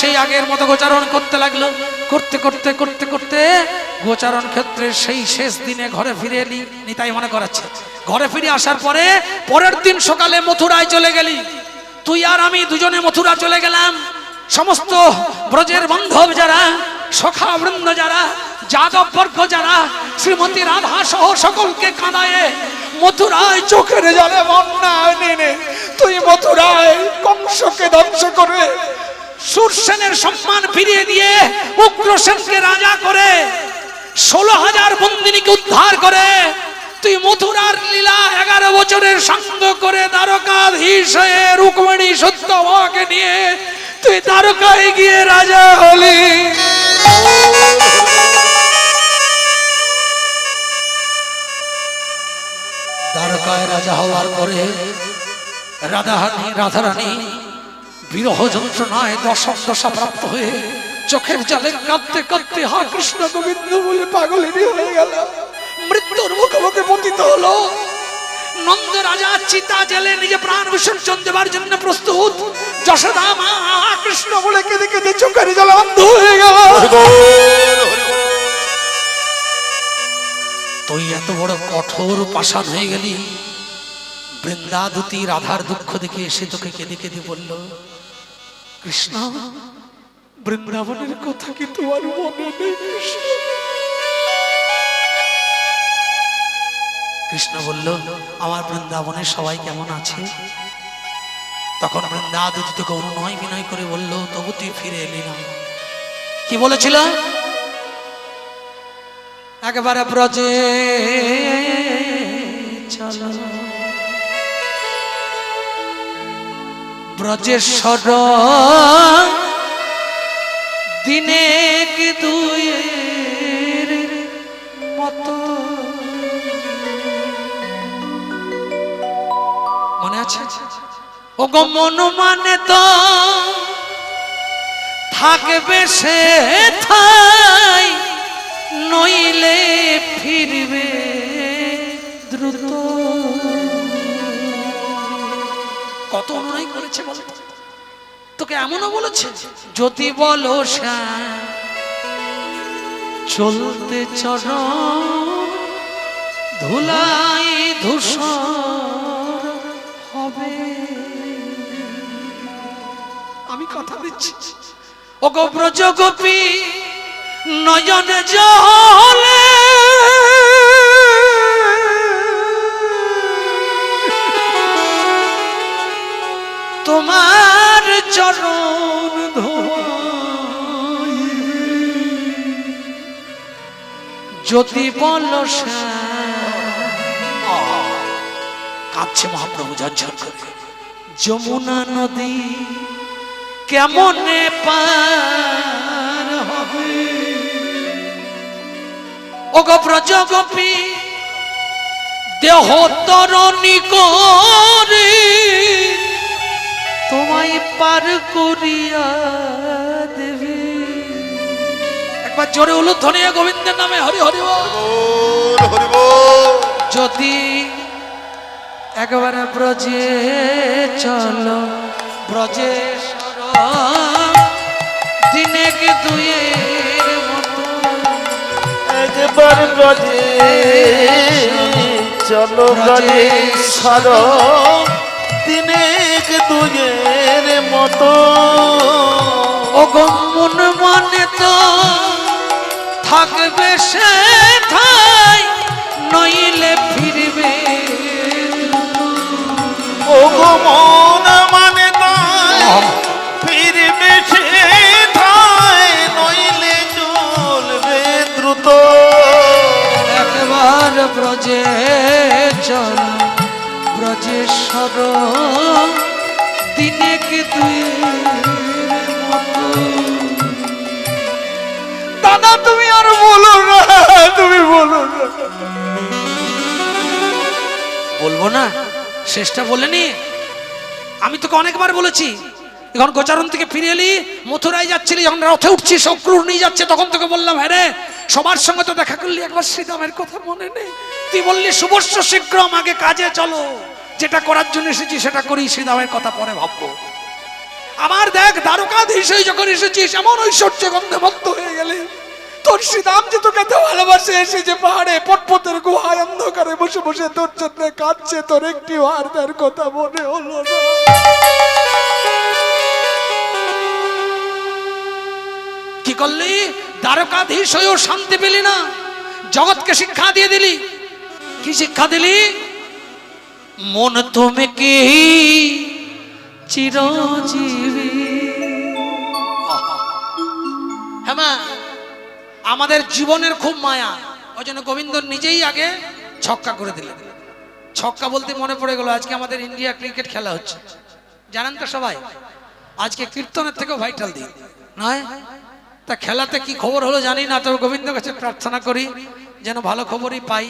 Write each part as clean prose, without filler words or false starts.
সেই আগের মতো গোচারণ করতে লাগলো। করতে করতে করতে করতে গোচারণ ক্ষেত্রে সেই শেষ দিনে ঘরে ফিরে এলি, নিতাই মনে করাচ্ছে। ঘরে ফিরে আসার পরে পরের দিন সকালে মথুরায় চলে গেলি। তুই আর আমি দুজনে মথুরা চলে গেলাম। সমস্ত ব্রজের বান্ধব যারা, সখা বৃন্দ যারা, যাদব বর্গ যারা, শ্রীমতী রাধা সহ সকলকে কাঁদায়ে মথুরায় চোখের জলে বন্যা এনে তুই মথুরায় কংসকে ধ্বংস করে সুরসেনের সম্মান ফিরিয়ে দিয়ে উগ্রসেনকে রাজা করে 16,000 বন্দিনীকে উদ্ধার করে তুই মথুরার লীলা 11 বছরের সঙ্গ করে দ্বারকাধীশ হয়ে রুক্মিণী সত্যভামাকে নিয়ে তুই দ্বারকায় গিয়ে রাজা হলি। দ্বারকায় রাজা হওয়ার পরে রাধারানী বিরহ যন্ত্রণায় দশা প্রাপ্ত হয়ে চোখের জলে কাঁদতে কাঁদতে হা কৃষ্ণ গোবিন্দ বলে পাগলেরই হয়ে গেল। মৃত্যুর মুখোমুখি পতিত হলো। নন্দ রাজা চিতা জেলে নিজে প্রাণ বিসর্জন দেবার জন্য প্রস্তুত। যশোদা মা কৃষ্ণ বলে কেঁদে কেঁদে চোখের জলে অন্ধ হয়ে গেল। তুই এত বড় কঠোর পাষাণ হয়ে গেলি। বৃন্দাদুতি রাধার দুঃখ দেখে এসে তোকে কেঁদে কেঁদে বলল, কৃষ্ণ বৃন্দাবনের কথা কি তোমার মনে নেই? কৃষ্ণ বলল, আমার বৃন্দাবনের সবাই কেমন আছে? তখন বৃন্দাদুতি তোকে অনুনয় বিনয় করে বলল, তবু তুই ফিরে এলি না। কি বলেছিল? একবারে ব্রজে চলো, ব্রজেশ্বর দিনে কি দুয়ের মতো। মনে আছে? ও গো মন মানে তো থাকবে সে ঠাই, নইলে ফিরবে দ্রুত। কত অনুনয় করেছে বল, তোকে এমনও বলেছে যদি বলো চলতে চরণ ধুলাই ধূসর হবে। আমি কথা দিচ্ছি, ও গো ব্রজ গোপী নয়ন জলে তোমার চরণ ধোয়, যদি বল কাঁদছে মহাপ্রভু ঝরঝর করে। যমুনা নদী কেমনে পার হবে, ও গো ব্রজ গোপী দেহ তরণী করে তোমায় পার করিয়া দেবে। একবার জোরে উলুধ্বনি গোবিন্দের নামে হরি হরি বল হরি বল। যদি একবারে ব্রজে চলো, ব্রজেশ্বর দিনে কি দুয়ের মতো। একবার ব্রজে চলো, ব্রজেশ্বর দিনে কি দুয়ের মতো। ও গো মন মানে তো থাকবে সে ঠাই, নইলে ফিরবে। ও গো মন মানে তাই ফিরবে সে ঠাই, নইলে চলবে দ্রুত। একবার ব্রজে চল, ব্রজেশ্বর দিনে কি দুয়ের মতো। দাদা তুমি আর বলো না, তুমি বলো না। বলবো না, শেষটা বলেনি। আমি তোকে অনেকবার বলেছি, যখন গোচারণ থেকে ফিরে এলি, মথুরায় যাচ্ছিলি, যখন রথে উঠছিস অক্রুর নিয়ে যাচ্ছে, তখন তোকে বললাম, হ্যাঁ রে সবার সঙ্গে তো দেখা করলি, একবার শ্রীরামের কথা মনে নেই? তুই বললি শুভস্য শীঘ্র, আগে কাজে চলো, যেটা করার জন্য এসেছি সেটা করি, শ্রীরামের কথা পরে ভাববো। আমার দেখ দ্বারকাধীশ হয়ে যখন এসেছিস এমন ঐশ্বর্য গন্ধে মত্ত হয়ে গেলে, তোর শ্রীরাম যে তোকে এত ভালোবাসে, এসে যে পাহাড়ে পটপটের গুহায় অন্ধকারে বসে বসে তোর জন্য কাঁদছে, তোর একটি আর তার কথা মনে হলো না? কি করলি? দ্বারকাধীশ হয়েও শান্তি পেলি না, জগৎকে শিক্ষা দিয়ে দিলি। কি শিক্ষা দিলি? মন তুমি কি চিরজীবী। হ্যাঁ মা, আমাদের জীবনের খুব মায়া, ওই জন্য গোবিন্দ নিজেই আগে ছক্কা করে দিলেন। ছক্কা বলতে মনে পড়ে গেল, আজকে আমাদের ইন্ডিয়া ক্রিকেট খেলা হচ্ছে, জানেন তো সবাই। আজকে কীর্তনের থেকেও ভাইটাল দিন নয়? তা খেলাতে কি খবর হলো জানি না, তবে গোবিন্দের কাছে প্রার্থনা করি যেন ভালো খবরই পাই।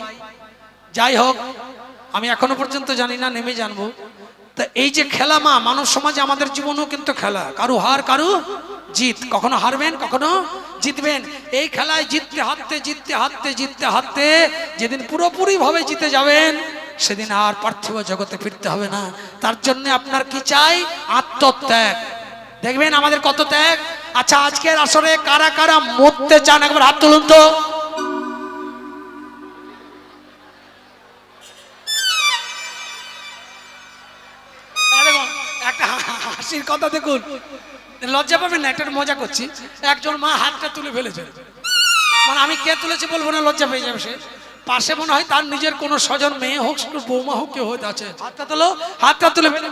যাই হোক, আমি এখনো পর্যন্ত জানি না, নেমে জানবো। তা এই যে খেলা মা, মানব সমাজে আমাদের জীবনেও কিন্তু খেলা, কারু হার কারু জিত, কখনো হারবেন কখনো জিতবেন। এই খেলায় জিততে হারতে জিততে হারতে জিততে হারতে যেদিন পুরোপুরি ভাবে জিতে যাবেন, সেদিন আর পার্থিব জগতে ফিরতে হবে না। তার জন্য আপনার কি চাই? আত্মত্যাগ। দেখবেন আমাদের কত ত্যাগ। আচ্ছা, আজকের আসরে কারা কারা মরতে চান একবার হাত তুলুন তো। একটা হাসির কথা দেখুন, লজ্জা পাবেন না, একটা মজা করছি। একজন মা হাতটা তুলে ফেলেছে, মানে আমি কে তুলেছি বলবো না, লজ্জা পেয়ে যাবে সে। পাশে মনে হয় তার নিজের কোনো স্বজন, মেয়ে হোক বৌমা হোক, কেউ হয়তো আছে। হাতটা তোলো, হাতটা তুলে ফেলে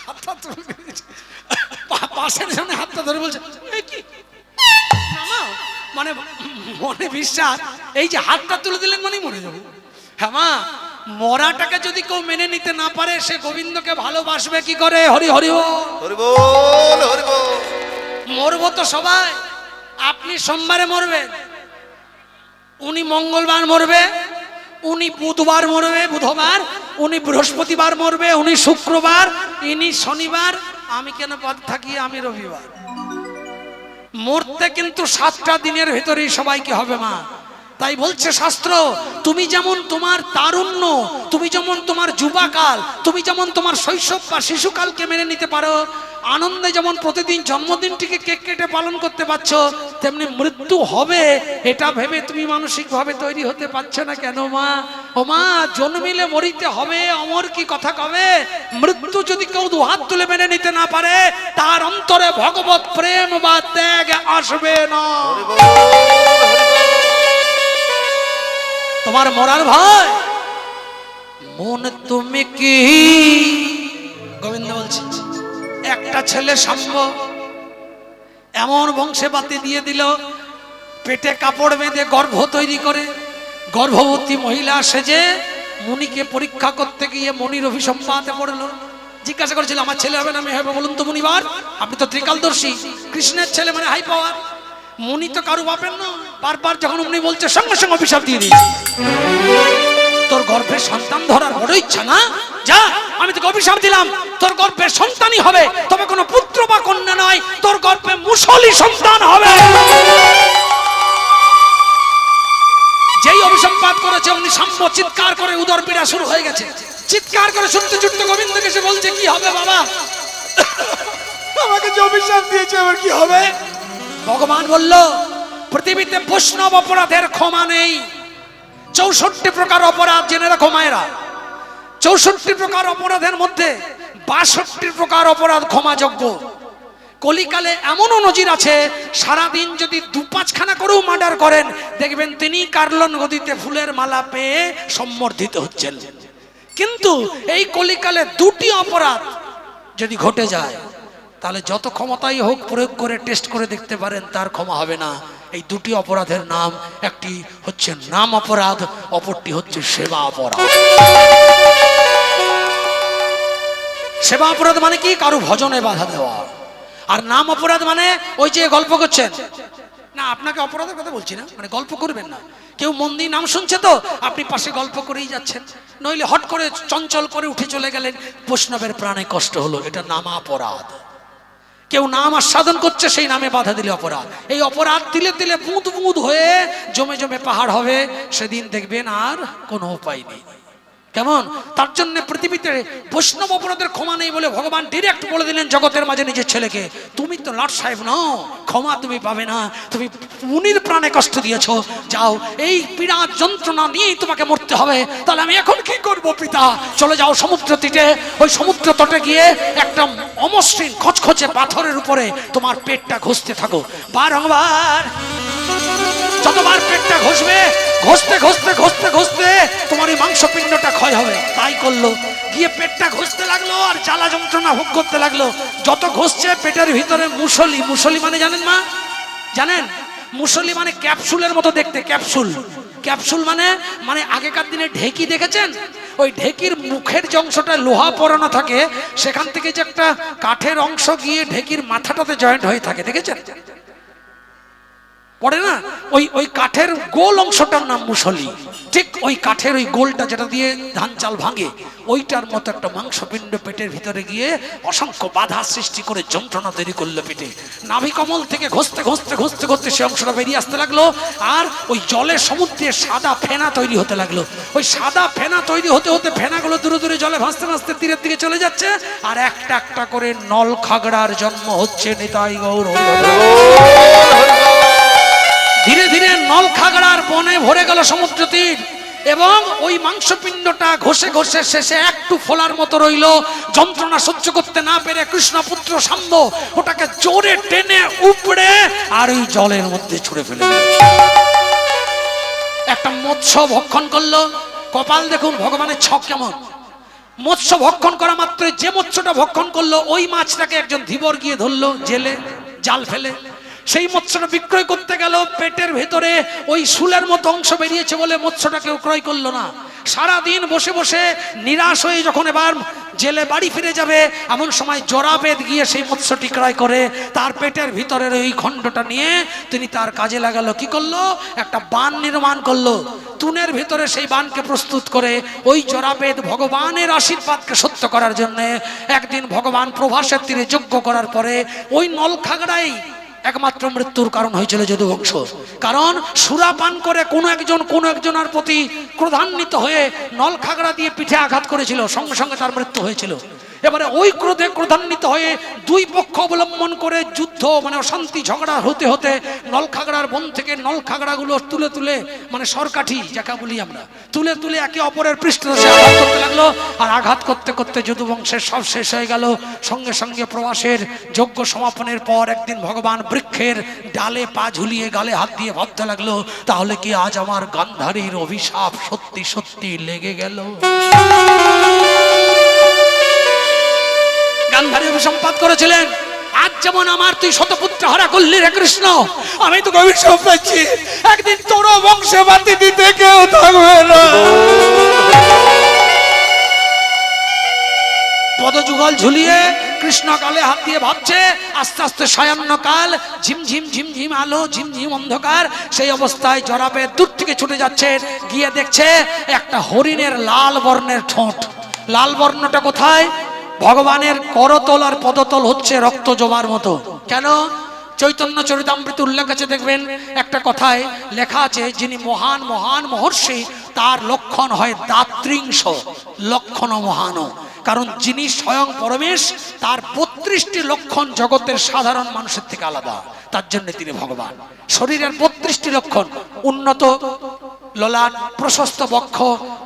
হাতটা তুলে ফেলেছে। পাশের জন্য হাতটা ধরে বলছে মানে মনে বিশ্বাস, এই যে হাতটা তুলে দিলেন মানে মরে যাবো। হ্যাঁ মা, মরাটাকে যদি কেউ মেনে নিতে না পারে, সে গোবিন্দকে ভালোবাসবে কি করে? হরি হরি বল, হরি বল। মরবো তো সবাই। আপনি সোমবারে মরবেন, উনি মঙ্গলবার মরবে, উনি বুধবার মরবে, বুধবার উনি বৃহস্পতিবার মরবে, উনি শুক্রবার, ইনি শনিবার, আমি কেন বাদ থাকি, আমি রবিবার। মরতে কিন্তু 7টা দিনের ভেতরেই সবাইকে হবে মা। তাই বলছে শাস্ত্র, তুমি যেমন তোমার তারুণ্য, তুমি যেমন তোমার যুবাকাল, তুমি যেমন তোমার শৈশব বা শিশুকালকে মেনে নিতে পারো, আনন্দে যেমন প্রতিদিন জন্মদিনটিকে কেক কেটে পালন করতে পারছো, তেমনি মৃত্যু হবে এটা ভেবে তুমি মানসিকভাবে তৈরি হতে পারছো না কেন মা? ও মা, জন্মিলে মরিতে হবে, অমর কি কথা কবে। মৃত্যু যদি কেউ দুহাত তুলে মেনে নিতে না পারে, তার অন্তরে ভগবত প্রেম বা ত্যাগ আসবে না। তোমার মরার ভয়, মন তুমি কি। গোবিন্দ বলছে, একটা ছেলে শাম্ব এমন বংশে বাতি দিয়ে দিল, পেটে কাপড় বেঁধে গর্ভ তৈরি করে, গর্ভবতী মহিলা সেজে মুনিকে পরীক্ষা করতে গিয়ে মনির অভিসম্পাতে পড়লো। জিজ্ঞাসা করেছিল, আমার ছেলে হবে না মেয়ে হবে বলুন তো মুনিবার, আপনি তো ত্রিকালদর্শী, কৃষ্ণের ছেলে মানে হাই পাওয়ার। মুনি তো কারু বাপের না, বারবার যখন উনি বলছে সঙ্গে সঙ্গে অভিশাপ দিয়ে দিয়েছে। তোর গর্ভের সন্তান ধরার বড় ইচ্ছা না, যা আমি তোকে অভিশাপ দিলাম, তোর গর্ভের সন্তানই হবে, তবে কোনো পুত্র বা কন্যা নয়, তোর গর্ভে মুসলি সন্তান হবে। যেই অভিসম্পাত করেছে উনি শাম্ব চিৎকার করে, উদর পীড়া শুরু হয়ে গেছে, চিৎকার করে ছুটতে ছুটতে গোবিন্দকে এসে বলছে, কি হবে বাবা, আমাকে যে অভিশাপ দিয়েছে এবার কি হবে? ভগবান বলল, পৃথিবীতে বৈষ্ণব অপরাধের ক্ষমা নেই। 64 প্রকার অপরাধ জেনে রাখো মায়েরা। 64 প্রকার অপরাধের মধ্যে 62 প্রকার অপরাধ ক্ষমাযোগ্য। কলিকালে এমনও নজির আছে, সারাদিন যদি 2-5খানা করেও মার্ডার করেন, দেখবেন তিনি কার্লন গদিতে ফুলের মালা পেয়ে সম্বর্ধিত হচ্ছেন। কিন্তু এই কলিকালে 2টি অপরাধ যদি ঘটে যায়, তাহলে যত ক্ষমতাই হোক প্রয়োগ করে টেস্ট করে দেখতে পারেন, তার ক্ষমা হবে না। এই 2টি অপরাধের নাম, একটি হচ্ছে নাম অপরাধ, অপরটি হচ্ছে সেবা অপরাধ। সেবা অপরাধ মানে কি? কারো ভজনে বাধা দেওয়া। আর নাম অপরাধ মানে ওই যে গল্প করছেন না, আপনাকে অপরাধের কথা বলছি না, মানে গল্প করবেন না। কেউ মন দিয়ে নাম শুনছে তো আপনি পাশে গল্প করেই যাচ্ছেন, নইলে হট করে চঞ্চল করে উঠে চলে গেলেন, বৈষ্ণবের প্রাণে কষ্ট হলো, এটা নাম অপরাধ। কেউ নাম আস্বাদন করছে, সেই নামে বাধা দিলে অপরাধ। এই অপরাধ দিলে দিলে বুঁদ বুঁদ হয়ে জমে জমে পাহাড় হবে, সেদিন দেখবেন আর কোনো উপায় নেই। কেমন? তার জন্য পৃথিবীতে বৈষ্ণব অপরাধের ক্ষমা নেই বলে ভগবান ডিরেক্ট বলে দিলেন জগতের মাঝে নিজের ছেলেকে, তুমি তো লর্ড সাহেব নও, ক্ষমা তুমি পাবে না, তুমি মুনির প্রাণে কষ্ট দিয়েছো, যাও এই পীড়া যন্ত্রণা নিয়েই তোমাকে মরতে হবে। তাহলে আমি এখন কি করব পিতা? চলে যাও সমুদ্র তীরে, ওই সমুদ্র তটে গিয়ে একটা অমসৃণ খচখচে পাথরের উপরে তোমার পেটটা ঘষতে থাকো, বারংবার যতবার পেটটা ঘষবে, ঘষতে ঘষতে ঘষতে ঘষতে তোমার এই মাংসপিণ্ডটা ক্ষয় হবে। তাই করলো, গিয়ে পেটটা ঘষতে লাগলো আর জ্বালা যন্ত্রণা ভোগ করতে লাগলো। যত ঘষছে পেটের ভিতরে মুসলি, মুসলি মানে জানেন মা? জানেন মুসলি মানে ক্যাপসুলের মতো দেখতে, ক্যাপসুল। ক্যাপসুল মানে মানে আগেকার দিনে ঢেকি দেখেছেন? ওই ঢেকির মুখের যে অংশটা লোহা পরানো থাকে, সেখান থেকে যে একটা কাঠের অংশ গিয়ে ঢেকির মাথাটাতে জয়েন্ট হয়ে থাকে, দেখেছেন? পড়ে না, ওই ওই কাঠের গোল অংশটার নাম মুসলি। ঠিক ওই কাঠের ওই গোলটা যেটা দিয়ে ধান চাল ভাঙে, ওইটার মতো একটা মাংসপিণ্ড পেটের ভিতরে গিয়ে অসংখ্য বাধা সৃষ্টি করে যন্ত্রণা তৈরি করলো পেটে। নাভি কমল থেকে ঘষতে ঘষতে ঘষতে ঘষতে সে অংশটা বেরিয়ে আসতে লাগলো, আর ওই জলের সমুদ্রে সাদা ফেনা তৈরি হতে লাগলো। ওই সাদা ফেনা তৈরি হতে হতে ফেনাগুলো দূরে দূরে জলে ভাসতে ভাসতে তীরের দিকে চলে যাচ্ছে, আর একটা একটা করে নল খাগড়ার জন্ম হচ্ছে। নিতাই গৌর। ধীরে ধীরে নল খাগড়ার বনে ভরে গেল সমুদ্র তীর, এবং ওই মাংসপিণ্ডটা ঘষে ঘষে শেষে একটু ফোলার মতো রইল। যন্ত্রণা সহ্য করতে না পেরে কৃষ্ণপুত্র সাম্ব ওটাকে জোরে টেনে উপড়ে আর ওই জলের মধ্যে ছুঁড়ে ফেলে দিল। একটা মৎস্য ভক্ষণ করলো। কপাল দেখুন ভগবানের ছক কেমন। মৎস্য ভক্ষণ করা মাত্র যে মৎস্যটা ভক্ষণ করলো, ওই মাছটাকে একজন ধীবর গিয়ে ধরলো জেলে, জাল ফেলে। সেই মৎস্যটা বিক্রয় করতে গেল, পেটের ভেতরে ওই শুলের মতো অংশ বেরিয়েছে বলে মৎস্যটা কেউ ক্রয় করলো না। সারাদিন বসে বসে নিরাশ হয়ে যখন এবার জেলে বাড়ি ফিরে যাবে, এমন সময় জরাবেদ গিয়ে সেই মৎস্যটি ক্রয় করে তার পেটের ভিতরের ওই খণ্ডটা নিয়ে তিনি তার কাজে লাগালো। কি করলো? একটা বান নির্মাণ করলো। তুনের ভিতরে সেই বানকে প্রস্তুত করে ওই জরাবেদ ভগবানের আশীর্বাদকে সত্য করার জন্য একদিন ভগবান প্রভাসের তীরে যজ্ঞ করার পরে ওই নলখাগড়াই একমাত্র মৃত্যুর কারণ হয়েছিল যদুবংশ। কারণ সুরাপান করে কোনো একজনের প্রতি ক্রোধান্বিত হয়ে নলখাগড়া দিয়ে পিঠে আঘাত করেছিল, সঙ্গে সঙ্গে তার মৃত্যু হয়েছিল। এবারে ওই ক্রোধে ক্রোধান্বিত হয়ে দুই পক্ষ অবলম্বন করে যুদ্ধ মানে অশান্তি ঝগড়া হতে হতে নলখাগড়ার বন থেকে নলখাগড়াগুলো তুলে তুলে মানে সরকাঠি যাকে বলি আমরা, তুলে তুলে একে অপরের পৃষ্ঠদেশে আঘাত করতে লাগলো। আর আঘাত করতে করতে যদুবংশের সব শেষ হয়ে গেল। সঙ্গে সঙ্গে প্রবাসের যজ্ঞ সমাপনের পর একদিন ভগবান বৃক্ষের ডালে পা ঝুলিয়ে গালে হাত দিয়ে ভাবতে লাগলো, তাহলে কি আজ আমার গান্ধারীর অভিশাপ সত্যি সত্যি লেগে গেল? গান্ধারী অভিসম্পাত করেছিলেন, আজ যেমন আমার তুই শতপুত্র হারা করলি রে কৃষ্ণ, আমি তোকে অভিশাপ পাচ্ছি, একদিন তোর বংশে বাতি দিতে কেউ থাকবে না। পদযুগল ঝুলিয়ে কৃষ্ণ কালে হাত দিয়ে ভাবছে, আস্তে আস্তে সায়াহ্নকাল, ঝিমঝিম ঝিমঝিম আলো, ঝিমঝিম অন্ধকার। সেই অবস্থায় জরাবেদ দূর থেকে ছুটে যাচ্ছে, গিয়ে দেখছে একটা হরিণের লাল বর্ণের ঠোঁট। লাল বর্ণটা কোথায়? ভগবানের করতল আর পদতল হচ্ছে রক্ত জমার মতো। কেন? চৈতন্য চরিতামৃতে উল্লেখ আছে, দেখবেন একটা কথায় লেখা আছে, যিনি মহান মহান মহর্ষি তার লক্ষণ হয় দাত্রিংশ লক্ষণ মহান। কারণ যিনি স্বয়ং পরমেশ তার 32টি লক্ষণ জগতের সাধারণ মানুষের থেকে আলাদা, তার জন্য তিনি ভগবান। শরীরের 32টি লক্ষণ, উন্নত ললাট, প্রশস্ত বক্ষ,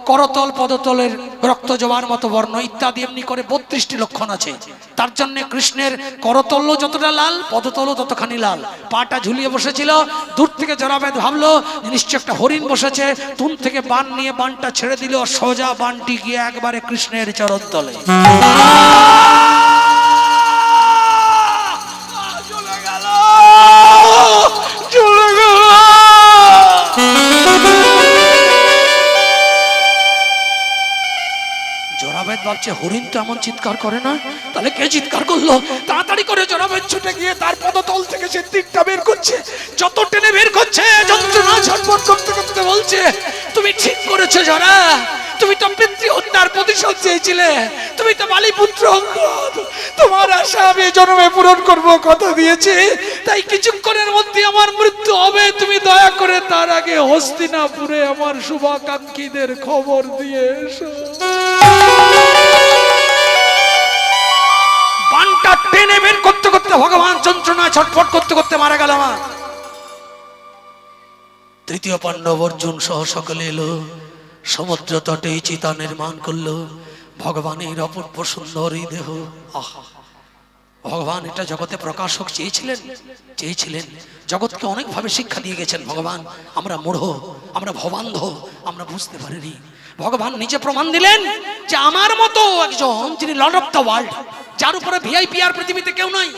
করতল পদতলের রক্ত জমার মতো বর্ণ ইত্যাদি, এমনি করে 32টি লক্ষণ আছে। তার জন্য কৃষ্ণের করতলও যতটা লাল, পদতলও ততখানি লাল। পাটা ঝুলিয়ে বসেছিল, দূর থেকে জরাবেদ ভাবলো নিশ্চয় একটা হরিণ বসেছে, তুন থেকে বান নিয়ে বানটা ছেড়ে দিল, সোজা বানটি গিয়ে একবারে কৃষ্ণের চরণ তলে। জরাবেদ ভাবছে হরিণ তো এমন চিৎকার করে না, তাহলে কে চিৎকার করলো? তাড়াতাড়ি করে জরাবেদ ছুটে গিয়ে তার পদতল থেকে সে তীরটা বের করছে। যত টেনে বের করছে যন্ত্রণা ছটফট করতে করতে বলছে, তুমি ঠিক করেছো জরা, তুমি তো পিতৃ হত্যার প্রতিশোধ চেয়েছিলে, তুমি তো বালিপুত্র, তোমার আশা আমি জন্মে পূরণ করব কথা দিয়েছি, তাই কিছুক্ষণের মধ্যে আমার মৃত্যু হবে, তুমি দয়া করে তার আগে হস্তিনাপুরে আমার শুভাকাঙ্ক্ষীদের খবর দিয়ে এসো। বানটা টেনে বের করতে করতে ভগবান যন্ত্রণায় ছটফট করতে করতে মারা গেল। আমার তৃতীয় পাণ্ডব অর্জুন সহ সকলে এলো, সমুদ্র তটে চিতা নির্মাণ করলো। ভগবানের অপূর্ব সুন্দর এই দেহ। আহা, ভগবান এটা জগতে প্রকাশক চেয়েছিলেন। জগৎকে অনেকভাবে শিক্ষা দিয়ে গেছেন ভগবান। আমরা মূঢ়, আমরা ভবান্ধ, আমরা বুঝতে পারিনি। ভগবান নিজে প্রমাণ দিলেন যে আমার মতো একজন যিনি লর্ড অফ দ্য ওয়ার্ল্ড, যার উপরে ভিআইপি আর পৃথিবীতে কেউ নাই,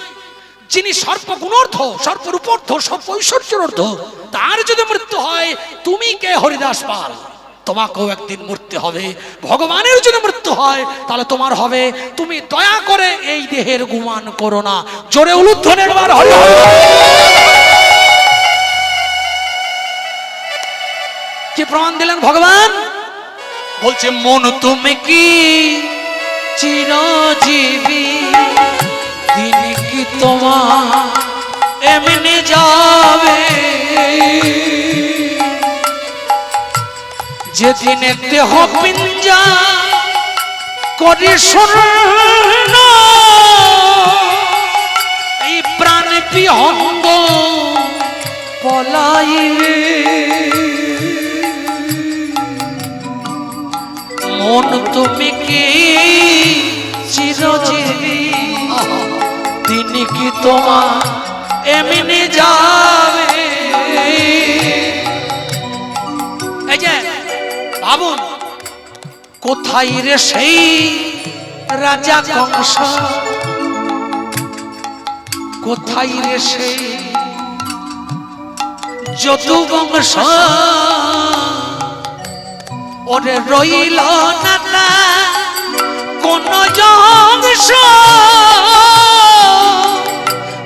যিনি সর্বগুণর্ধ, সর্বরূপর্ধ, সর্বৈশ্বর্যর্ধ, তার যদি মৃত্যু হয়, তুমি কে হরিদাস পাল? তোমাকেও একদিন মরতে হবে। ভগবানের যদি মৃত্যু হয় তাহলে তোমার হবে। তুমি দয়া করে এই দেহের গুমান করো না। জোরে উলুধ্বনি একবার হরি হরি। কি প্রমাণ দিলেন ভগবান? বলছে মন তুমি কি চিরজীবী, দিন কি তোমার এমনি যাবে, যেদিন দেহ পিঞ্জা করে শূন্য, এই প্রাণ বিহঙ্গ পলাইবে। মন তুমি কি চিরজীবী, দিন কি তোমার এমনি যাবে। এই যে ভাবুন, কোথায় রে সেই রাজা কংস, কোথায় রে সেই যদুবংশ, ওরে রইল না কোন অংশ,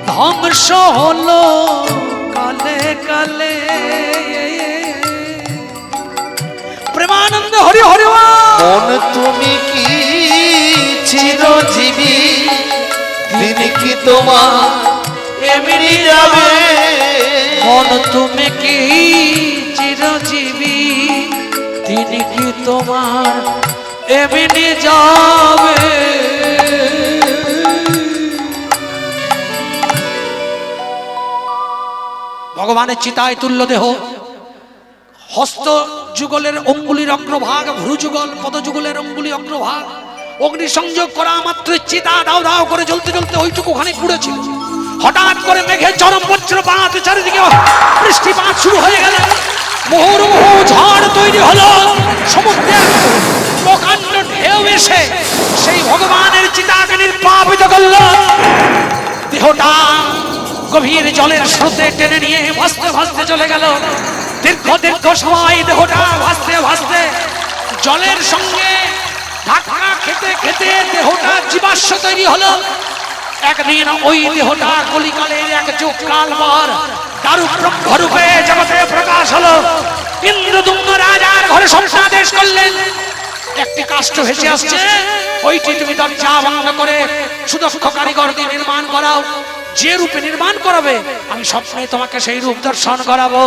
ধ্বংস হলো কালে কালে। প্রেমানন্দ হরি হরি। মন তুমি কি চিরজীবী, দিন কি তোমার এমনি যাবে। মন তুমি কি চিরজীবী, দিন কি তোমার এমনি যাবে। ভগবানের চিতায় তুল্য দেহ, হস্ত যুগলের অঙ্গুলির অগ্রভাগ, ভ্রু যুগল পদ যুগলের অঙ্গুলি অগ্রভাগ, অগ্নি সংযোগ করা মাত্র চিতা দাও দাও করে জ্বলতে জ্বলতে ওইটুকু খানি পুড়েছিল। হঠাৎ করে মেঘে চরম বজ্রপাত, চারিদিকে বৃষ্টিপাত শুরু হয়ে গেল। মুহুর্মুহু ঝড় তৈরি হলো। সমুদ্রের প্রকাণ্ড ঢেউ এসে সেই ভগবানের চিতাকে নির্বাপিত করল। দেহটা গভীর জলের স্রোতে টেনে নিয়ে ভাসতে ভাসতে চলে গেল। দীর্ঘ দীর্ঘ সময় দেহটা ভাসতে ভাসতে জলের সঙ্গে ধাক্কা খেতে খেতে দেহটা জীবাশ্ম তৈরি হলো। একদিন ওই দেহটা কলিকালের এক যুগ কাল পর দারু ব্রহ্মরূপে জগতে প্রকাশ হলো। ইন্দ্রদুম্ন রাজার ঘরে সংসাদেশ করলেন। একটি কাষ্ঠ ভেসে আসছে, ওইটি তুমি দরজা বন্ধ করে সুদক্ষ কারিগর দিয়ে নির্মাণ করাও। যে রূপে নির্মাণ করাবে আমি স্বপ্নে তোমাকে সেই রূপ দর্শন করাবো।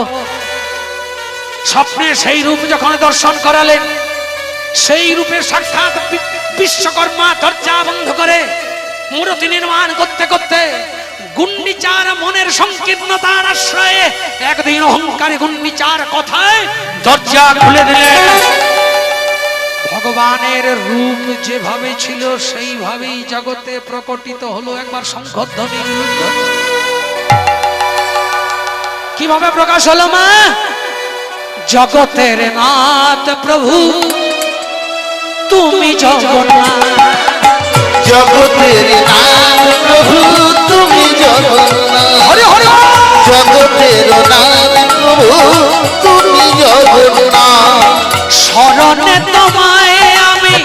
স্বপ্নে সেই রূপ যখন দর্শন করালেন, সেই রূপের সাক্ষাৎ বিশ্বকর্মা দরজা বন্ধ করে মূর্তি নির্মাণ করতে করতে গুন্ডিচার মনের সংকীর্ণতার আশ্রয়ে একদিন অহংকারী গুন্ডিচার কথায় দরজা খুলে দিলেন। ভগবানের রূপ যেভাবে ছিল সেইভাবেই জগতে প্রকটিত হলো। একবার শঙ্খধ্বনি। কিভাবে প্রকাশ হলো মা? জগতের নাথ প্রভু তুমি জগন্নাথ, জগতের নাথ প্রভু তুমি জগন্নাথ, হরি হরি। জগতের নাথ প্রভু তুমি জগন্নাথ। শরণে তোমায় আমি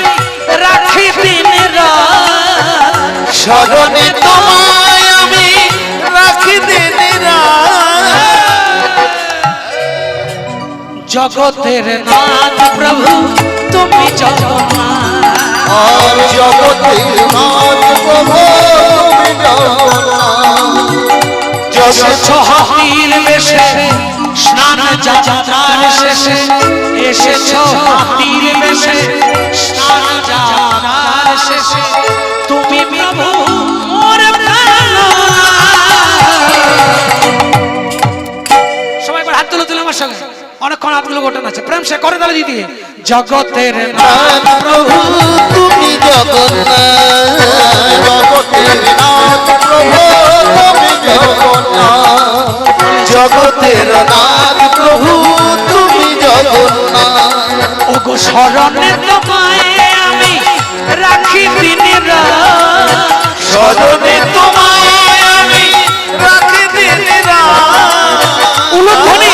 রাখি দিন রাত, শরণে তোমায় আমি রাখি দিন রাত। জগতের নাথ প্রভু তুমি জগন্নাথ, আর জগতের নাথ প্রভু তুমি জগন্নাথ। গোটা আছে প্রেম সে করে তাহলে দিদি জগতের নাথ প্রভু তুমি জগন্নাথ জগতের নাথ প্রভু তুমি জগন্নাথ জগতের নাথ প্রভু তুমি জগন্নাথ ওগো শরণে তোমায় আমি রাখি দিন রাত স্মরণে তোমায় আমি রাখি দিন রাত উলুধ্বনি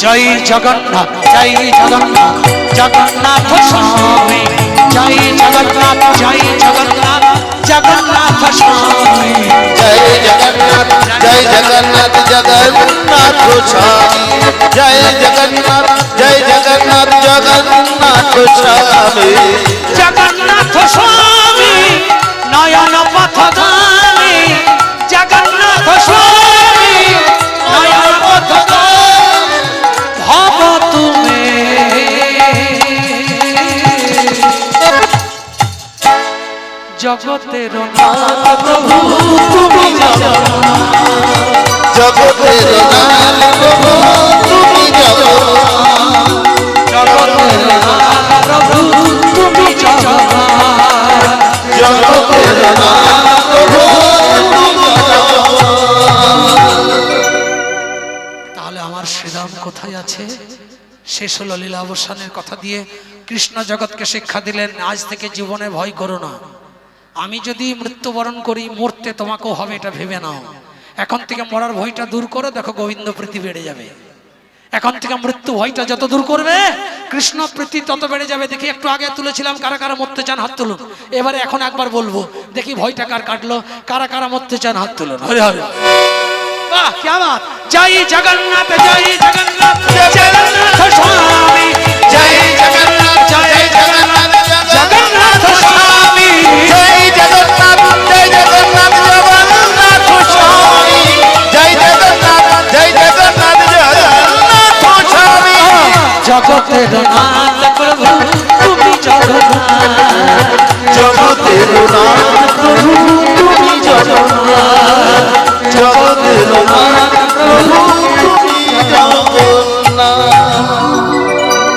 জয় জগন্নাথ জয় জগন্নাথ জগন্নাথ স্বামী জয় জগন্নাথ জগন্নাথ স্বামী জয় জগন্নাথ জয় জগন্নাথ জগন্নাথ স্বামী জয় জগন্নাথ জগন্নাথ স্বামী জগন্নাথ স্বামী নয়ন পথগামী জগন্নাথ স্বামী নয়ন পথগামী ভব তুমি জগতের নাথ প্রভু তুমি জগন্নাথ জগতের নাথ প্রভু তুমি জগন্নাথ জগতের নাথ প্রভু তুমি জগন্নাথ জগতের নাথ প্রভু তুমি জগন্নাথ তাহলে আমার শ্রীরাম কোথায় আছে? শেষ হলো লীলা অবসানের কথা দিয়ে কৃষ্ণ জগৎকে শিক্ষা দিলেন, আজ থেকে জীবনে ভয় করো না। আমি যদি মৃত্যুবরণ করি, মরতে তোমাকেও হবে, এটা ভেবে নাও। এখন থেকে মরার ভয়টা দূর করো, দেখো গোবিন্দ প্রীতি বেড়ে যাবে। এখন থেকে মৃত্যু ভয়টা যত দূর করবে, কৃষ্ণ প্রীতি তত বেড়ে যাবে। দেখি একটু আগে তুলেছিলাম কারা কারা মরতে চান হাত তুলুন। এবারে এখন একবার বলবো, দেখি ভয়টা কার কাটলো, কারা কারা মরতে চান হাত তুলুন। হরে হরে, বাহ क्या बात। जय जगन्नाथ जय जगन्नाथ जगन्नाथ स्वामी जय जगन्नाथ जगन्नाथ स्वामी जय जगन्नाथ जगन्नाथ स्वामी जय जगन्नाथ जगन्नाथ स्वामी जगतेर नाथ प्रभु তুমি জগন্নাথ जगतेर नाथ प्रभु তুমি जगन्नाथ जगतेर नाथ प्रभु তুমি जगन्नाथ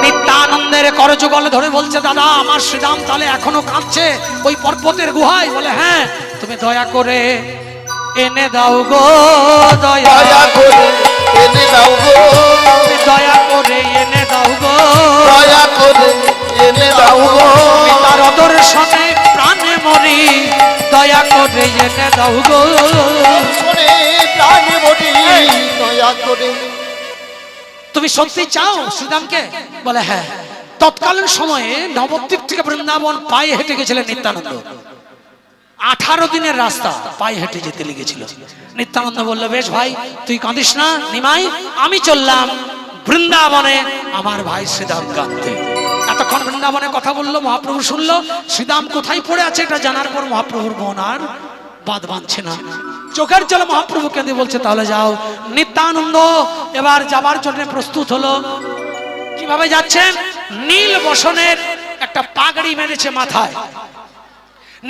নিত্যানন্দের করযুগল ধরে বলছে, দাদা আমার শ্রীরাম তাহলে এখনো কাঁদছে ওই পর্বতের গুহায়? বলে হ্যাঁ, তুমি দয়া করে এনে দাও গো, দয়া दया করে এনে দাও গো তুমি দয়া করে এনে দাও গো, দয়া করে এনে দাও গো আমি তার দর্শনে প্রাণে মরি, দয়া করে এনে দাও গো। শুনে প্রাণ বলি দয়া করে। তুমি সত্যি চাও শ্রীরামকে? বলে হ্যাঁ। তৎকালীন সময়ে নবদ্বীপ থেকে বৃন্দাবন পায়ে হেঁটে গেছিলেন নিত্যানন্দ। 18 দিনের রাস্তা পায়ে হেঁটে যেতে লেগেছিল। নিত্যানন্দ বলল, বেশ ভাই তুই কাঁদিস না নিমাই, আমি চললাম বৃন্দাবনে আমার ভাই শ্রীরাম কাঁদতে। এতক্ষণ বৃন্দাবনে কথা বললো, মহাপ্রভু শুনলো। শ্রীরাম কোথায় পড়ে আছে এটা জানার পর মহাপ্রভুর মন আর বাদ বাঁধছে না। চোখের জলে মহাপ্রভু কেঁদে বলছে, তাহলে যাও। নিত্যানন্দ এবার যাবার জন্য প্রস্তুত হলো। কিভাবে যাচ্ছেন? নীল বসনের একটা পাগড়ি মেরেছে মাথায়,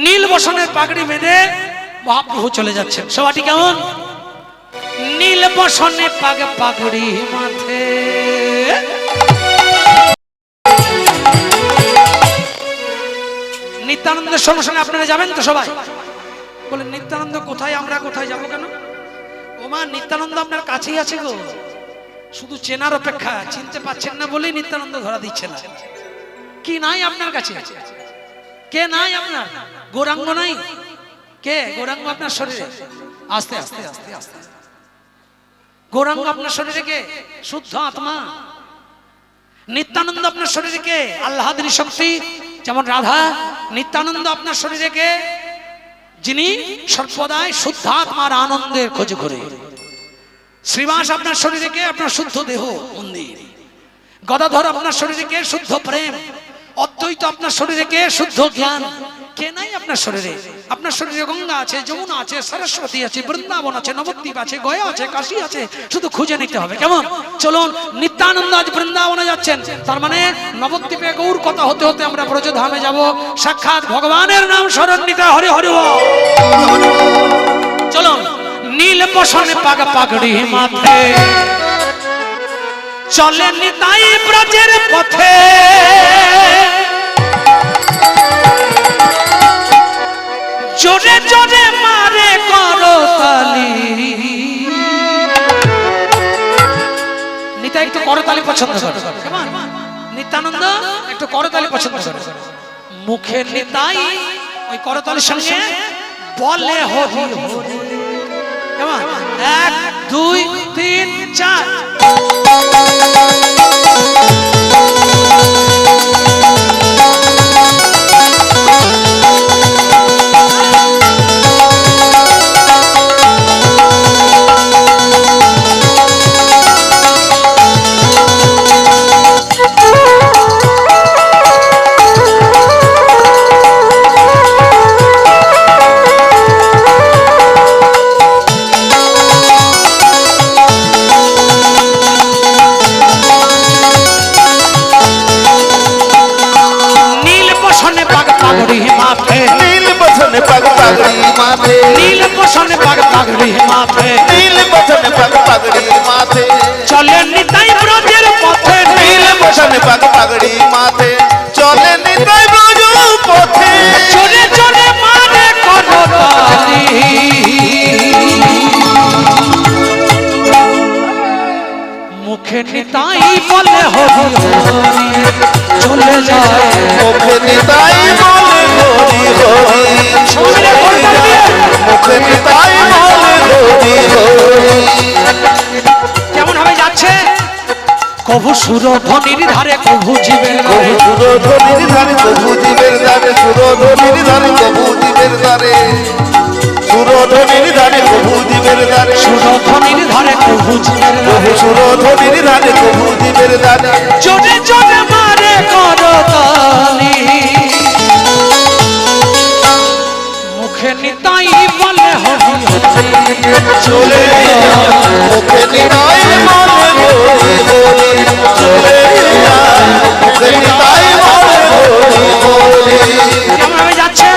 নীল বসনের পাগড়ি বেঁধে মহাপ্রভু চলে যাচ্ছেন। সবাটি কেমন? নীল বসনে পাগড়ি মাথে। নিত্যানন্দের সঙ্গে সঙ্গে আপনারা যাবেন তো সবাই? বলে নিত্যানন্দ কোথায়, আমরা কোথায় যাবো কেন? ওমা নিত্যানন্দ আপনার কাছেই আছে গো, শুধু চেনার অপেক্ষা, চিনতে পাচ্ছেন না বলেই নিত্যানন্দ ধরা দিচ্ছে না। কি নাই আপনার কাছে? কে নাই আপনার? গৌরাঙ্গ নাই? কে গৌরাঙ্গ আপনার শরীরে? আস্তে আস্তে আস্তে আস্তে গৌরাঙ্গ আপনার শরীরে কে? শুদ্ধ আত্মা। নিত্যানন্দ আপনার শরীরে কে? আল্লাহাদিনী শক্তি, যেমন রাধা। নিত্যানন্দ আপনার শরীরে কে? যিনি সর্বদাই শুদ্ধ আত্মার আনন্দের খোঁজ করে। শ্রীবাস আপনার শরীরে কে? আপনার শুদ্ধ দেহ মন্দির। গদাধর আপনার শরীরে কে? শুদ্ধ প্রেম। অদ্বৈত আপনার শরীরে কে? শুদ্ধ জ্ঞান। কে নাই আপনার শরীরে? আপনার শরীরে গঙ্গা আছে, যমুনা আছে, সরস্বতী আছে, বৃন্দাবন আছে, নবদ্বীপ আছে, গয়া আছে, কাশী আছে, শুধু খুঁজে নিতে হবে। কেমন? চলুন, নিত্যানন্দ আজ বৃন্দাবনে যাচ্ছেন, তার মানে নবদ্বীপে গৌর কথা হতে হতে আমরা ব্রজধামে যাব, সাক্ষাৎ ভগবানের নাম স্মরণ নিতে। হরি হরি বল। চলুন, নীল বসনে পাগড়ি মাথে, চলে নিতাই ব্রজের পথে জোরে জোরে মারে করতালি। নিতাই একটু করতালি পছন্দ করে, কেমন নিত্যানন্দ একটু করতালি পছন্দ করে। মুখে নিতাই ওই করতালির সঙ্গে বলে হরি হরি, কেমন 1 2 3 4। নীল বসনে পাগ পাগড়ি মাথে, নীল বসনে পাগ পাগড়ি মাথে, নীল বসনে পাগ পাগড়ি মাথে, চলে নিতাই ব্রজের পথে। নীল বসনে পাগ পাগড়ি মাথে, চলে নিতাই ব্রজ পথে। জোরে জোরে মারে করতালি, মুখে নিতাই বলে হরি হরি, চলে যায় মুখে নিতাই বলে হরি হরি, চলে যায় মুখে নিতাই বলে হরি হরি। কেমন ভাবে যাচ্ছে? কভু সুরধ্বনির ধারে কভু জীবের ধারে, সুরধ্বনির ধারে কভু জীবের ধারে, সুরধ্বনির ধারে কভু জীবের ধারে, সুরধ্বনির ধারে কভু জীবের ধারে, সুরধ্বনির ধারে কভু জীবের ধারে, সুরধ্বনির ধারে কভু জীবের ধারে। জোরে জোরে মারে করতালি, মুখে নিতাই বলে হরি হরি, চলে যায় মুখে নিতাই বলে হরি হরি, চলে যায় মুখে নিতাই বলে হরি হরি। কেমন ভাবে যাচ্ছে?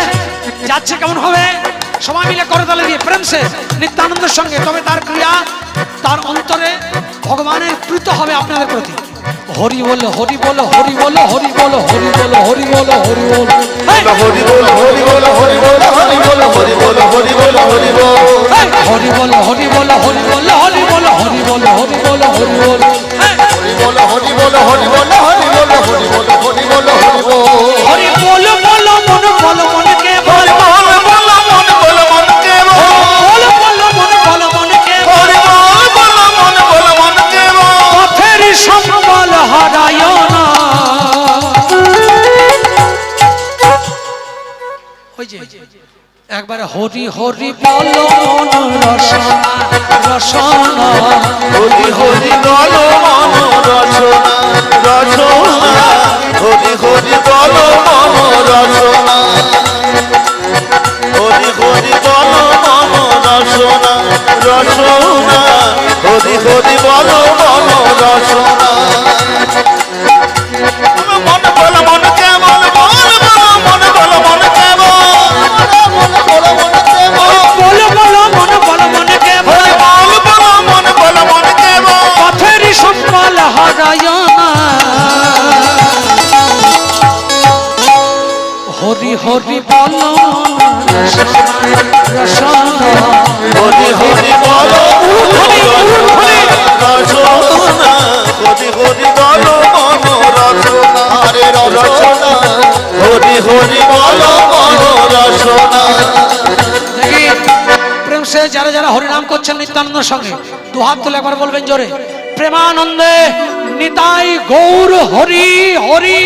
যাচ্ছে কেমন হবে? সবাই মিলে করতালি দিয়ে প্রেম সে নিত্যানন্দের সঙ্গে, তবে তার ক্রিয়া তার অন্তরে ভগবানের প্রীত হবে আপনাদের প্রতি। হরি বল হরি বল হরি বল হরি বল হরি বল হরি বল হরি বল, হরি বল হরি বল হরি বল হরি বল হরি বল হরি বল হরি বল, হরি বল হরি বল হরি বল হরি বল হরি বল হরি বল হরি বল, হরি বল হরি বল হরি বল হরি বল হরি বল হরি বল হরি বল। হরি বল বল মন বল মনকে বল, বল বল মন বল মনকে বল, বল বল মন বল মনকে বল, হরি বল বল মন বল মনকে বল। পথের সম্বল হারায় না। ওই যে একবারে হরি হরি বল মন রসনা রসনা, হরি হরি বল মন রচনা রচনা, হরি হরি বল মন রচনা, হরি হরি বল মন রচনা রচনা, হরি হরি বল মন রচনা। মন বল মন কেমন, বল বল মন বল মন কেমন, মন বল মন কেমন, বল বল মন বল মনকে বল, বল বল মন বল মন কেমন। পথের সম্বল হারায় না। হরি হরি বল রসনা রসনা, হরি হরি বল রচনা, হরি হরি বল মন রচনা রে রচনা, হরি হরি বল মন রচনা। দেখি প্রেম সে যারা যারা হরিনাম করছেন নিত্যানন্দের সঙ্গে দু হাত তুলে একবার বলবেন জোরে, প্রেমানন্দে নিতাই গৌর হরি হরি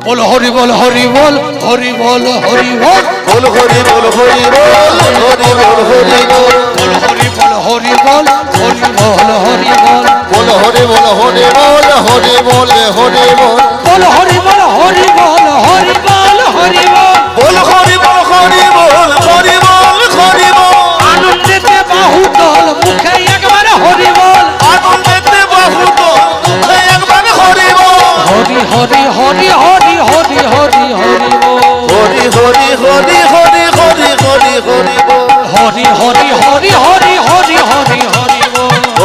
বল হরি বল হরি বল হরি বল হরি বল, বল হরি বল হরি বল হরি বল হরি বল, বল হরি বল হরি বল হরি বল হরি বল, বল হরি বল হরি বল হরি বল হরি বল, বল হরি বল হরি বল হরি বল হরি বল, বল হরি বল হরি বল হরি বল হরি বল। আনন্দেতে বাহুদল মুখে একবার হরি বল, আনন্দেতে বাহুদল মুখে একবার হরি বল, হরি হরি হরি হরি হরি হরি হরি বল, হরি হরি হরি হরি হরি হরি হরি বল, হরি হরি হরি হরি হরি হরি হরি বল,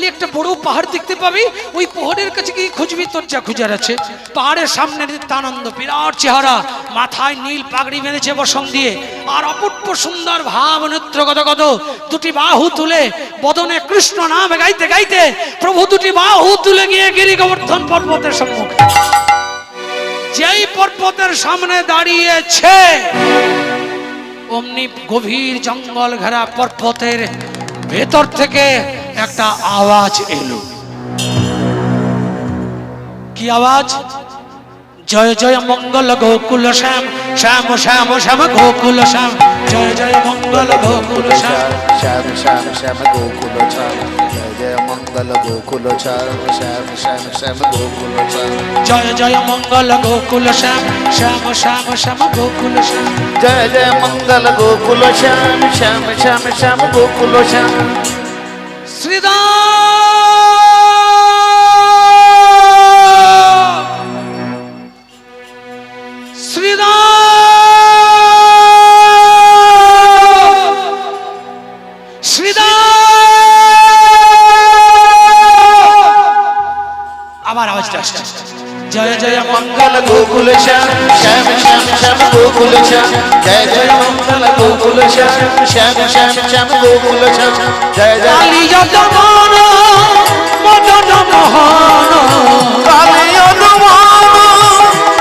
গেলে একটা বড় পাহাড় দেখতে পাবি, ওই পাহাড়ের কাছে গিয়ে খুঁজবি তোর যা খুঁজার আছে। পাহাড়ের সামনে নিত্যানন্দ, বিরাট চেহারা, মাথায় নীল পাগড়ি বেঁধেছে বসন দিয়ে, আর অপূর্ব সুন্দর ভাব নৃত্য গদগদ, দুটি বাহু তুলে বদনে কৃষ্ণ নাম গাইতে গাইতে প্রভু দুটি বাহু তুলে গিয়ে গিরি গোবর্ধন পর্বতের সম্মুখে। যেই পর্বতের সামনে দাঁড়িয়েছে, অমনি গভীর জঙ্গল ঘেরা পর্বতের ভেতর থেকে একটা আওয়াজ এলো। কি আওয়াজ? জয় জয় মঙ্গল গোকুল শ্যাম, শ্যাম শ্যাম শ্যাম গোকুল শ্যাম, জয় জয় মঙ্গল গোকুল শ্যাম, শ্যাম শ্যাম শ্যাম গোকুল শ্যাম, জয় জয় মঙ্গল গোকুল শ্যাম, শ্যাম শ্যাম শ্যাম গোকুল শ্যাম, জয় জয় মঙ্গল গোকুল শ্যাম, শ্যাম শ্যাম শ্যাম গোকুল শ্যাম, জয় জয় মঙ্গল গোকুল শ্যাম, শ্যাম শ্যাম শ্যাম গোকুল শ্যাম। শ্রীদাম আবার আওয়াজটা আসছে, জয় জয় মঙ্গল গোকুল শ্যাম, শ্যাম শ্যাম শ্যাম গোকুল শ্যাম, জয় জয় মঙ্গল গোকুল শ্যাম, শ্যাম শ্যাম শ্যাম গোকুল শ্যাম, জয় জয় কালিয়া দমন মদন মোহন, কালিয়া দমন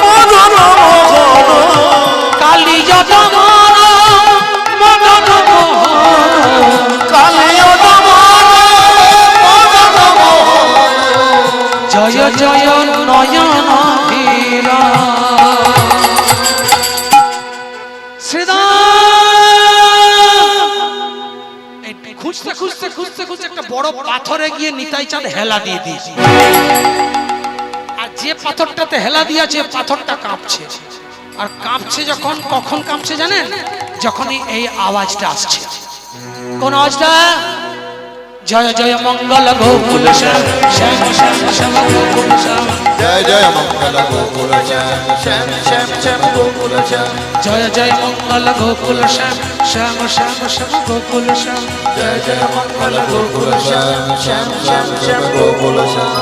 মদন মোহন, কালিয়া দমন মদন মোহন, কালিয়া দমন মদন মোহন, জয় জয় নয়ন ধীরা। খুঁজতে খুঁজতে খুঁজতে খুঁজতে একটা বড় পাথরে গিয়ে নিতাই চাঁদ হেলা দিয়ে দিয়েছে, আর যে পাথরটাতে হেলা দিয়েছে পাথরটা কাঁপছে, আর কাঁপছে যখন, কখন কাঁপছে জানেন? যখনই এই আওয়াজটা আসছে। কোন আওয়াজটা? জয় জয় মঙ্গল গোকুল শ্যাম, শ্যাম শ্যাম শ্যাম গোকুল শ্যাম, জয় জয় মঙ্গল গোকুল শ্যাম, শ্যাম শ্যাম শ্যাম গোকুল শ্যাম, জয় জয় মঙ্গল গোকুল শ্যাম, শ্যাম শ্যাম শ্যাম গোকুল শ্যাম, জয় জয় মঙ্গল গোকুল শ্যাম, শ্যাম শ্যাম শ্যাম গোকুল শ্যাম,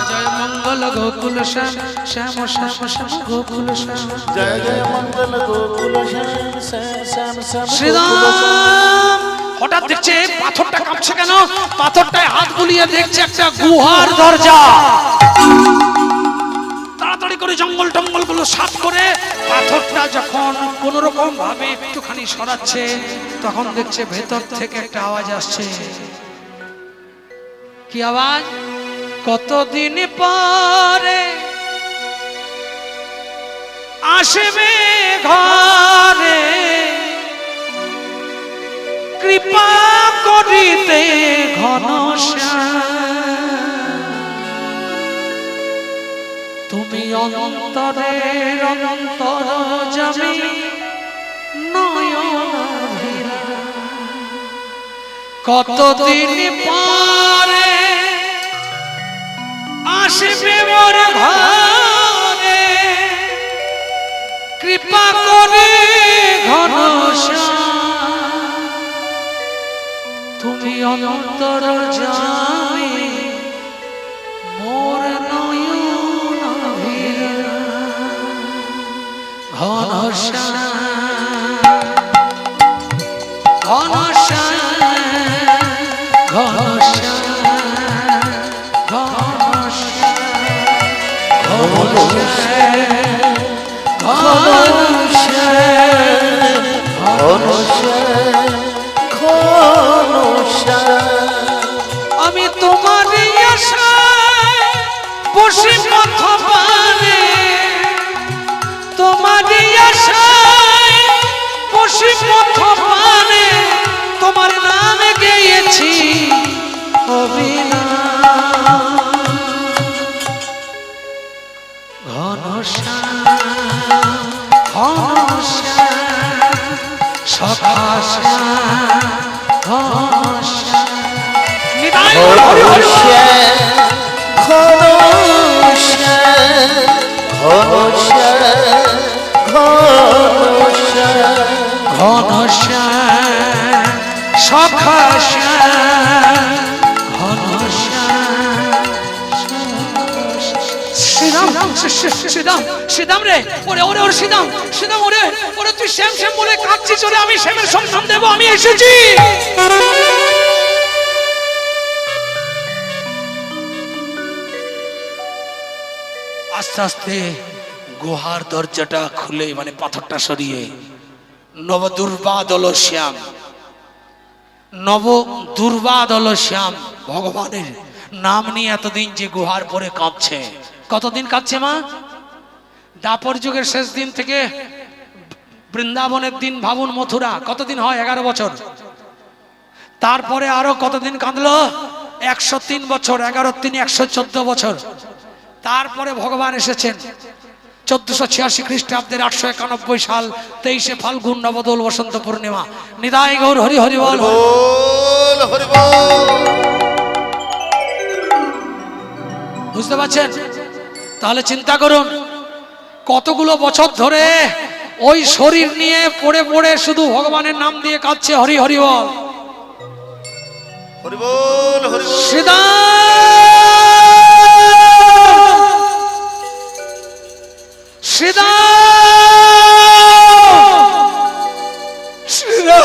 জয় মঙ্গল গোকুল শ্যাম, শ্যাম শ্যাম শ্যাম গোকুল শ্যাম, জয় জয় মঙ্গল গোকুল শ্যাম, শ্যাম শ্যাম শ্যাম। শ্রীরাম হঠাৎ দেখছে পাথরটা কাঁপছে কেন? পাথরটায় হাত বুলিয়ে দেখছে একটা গুহার দরজা। তাড়াতাড়ি করে জঙ্গল টঙ্গল গুলো সাফ করে পাথরটা যখন কোন রকম ভাবে একটুখানি সরাচ্ছে, তখন দেখছে ভেতর থেকে একটা আওয়াজ আসছে। কি আওয়াজ? কতদিন পরে আসবে ঘরে, কৃপা করিতে ঘনশ্যাম, তুমি অন্তরের অন্তর যাবে নয়ন ভিরা। কতদিন পরে আসবে মোর ঘরে, কৃপা করে ঘনশ্যাম, তুমি অন্তর যাবে মোর নয়ন ভিরা। ঘনশ্যাম ঘনশ্যাম ঘনশ্যাম আমি তোমার আশায় বসে পথ পানে, তোমার আশায় বসে পথ পানে, তোমার নাম গেয়েছি অবিনাশ। ঘনশ্যাম ঘনশ্যাম সখা শ্যাম ঘনশ্যাম। ঘনশ্যাম সখা শ্যাম ঘনশ্যাম শ্রীদাম, শ্রীদাম রে, ওরে ওরে ওরে শ্রীদাম, শ্রীদাম ওরে ওরে, তুই শ্যাম শ্যাম বলে কাঁদছিস, ওরে আমি শ্যামের সন্ধান দেবো, আমি এসেছি। আস্তে আস্তে গুহার দরজাটা খুলে, মানে পাথরটা সরিয়ে, নব দুর্বাদল শ্যাম, নব দুর্বাদল শ্যাম ভগবানের নাম নিয়ে এতদিন যে গুহার পরে কাঁদছে। কতদিন কাঁদছে মা? দাপর যুগের শেষ দিন থেকে বৃন্দাবনের দিন ভাবুন, মথুরা কতদিন হয়? 11 বছর। তারপরে আরো কতদিন কাঁদলো? 103 বছর, 11 × 3 114 বছর। তারপরে ভগবান এসেছেন 1486 খ্রিস্টাব্দের 891 সাল 23শে ফাল্গুন, নবদোল বসন্ত পূর্ণিমা। নিতাই গৌর হরি হরি বল। বুঝতে পারছেন? তাহলে চিন্তা করুন, কতগুলো বছর ধরে ওই শরীর নিয়ে পড়ে পড়ে শুধু ভগবানের নাম দিয়ে কাঁদছে, হরি হরি বল। সীতা সীতা সীতা,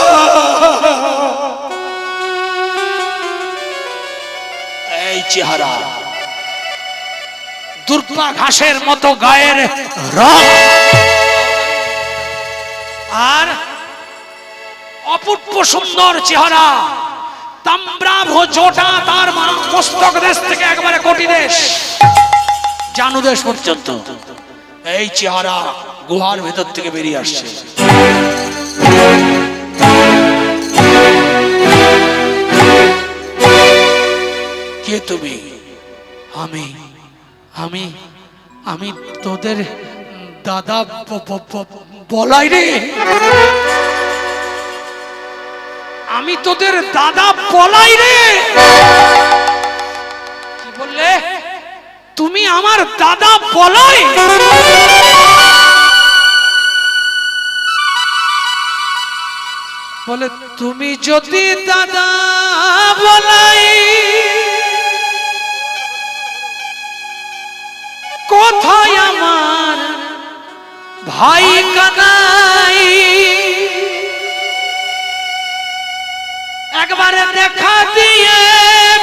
এই চেহারা, দুর্বা ঘাসের মতো গায়ের রং, আর অপূর্ব সুন্দর চেহারা, তাম্রাভ জোটা, তার মস্তক দেশ থেকে একবারে কোটি দেশ, জানু দেশ পর্যন্ত এই চেহারা গুহার ভেতর থেকে বেরিয়ে আসছে। কে তুমি? আমি আমি আমি তোদের দাদা বলাই রে, আমি তোদের দাদা বলাই রে। কি বললে? তুমি আমার দাদা বলাই? বলে তুমি যদি দাদা বলাই, কোথায় আমার ভাই কানাই? একবারে দেখা দিয়ে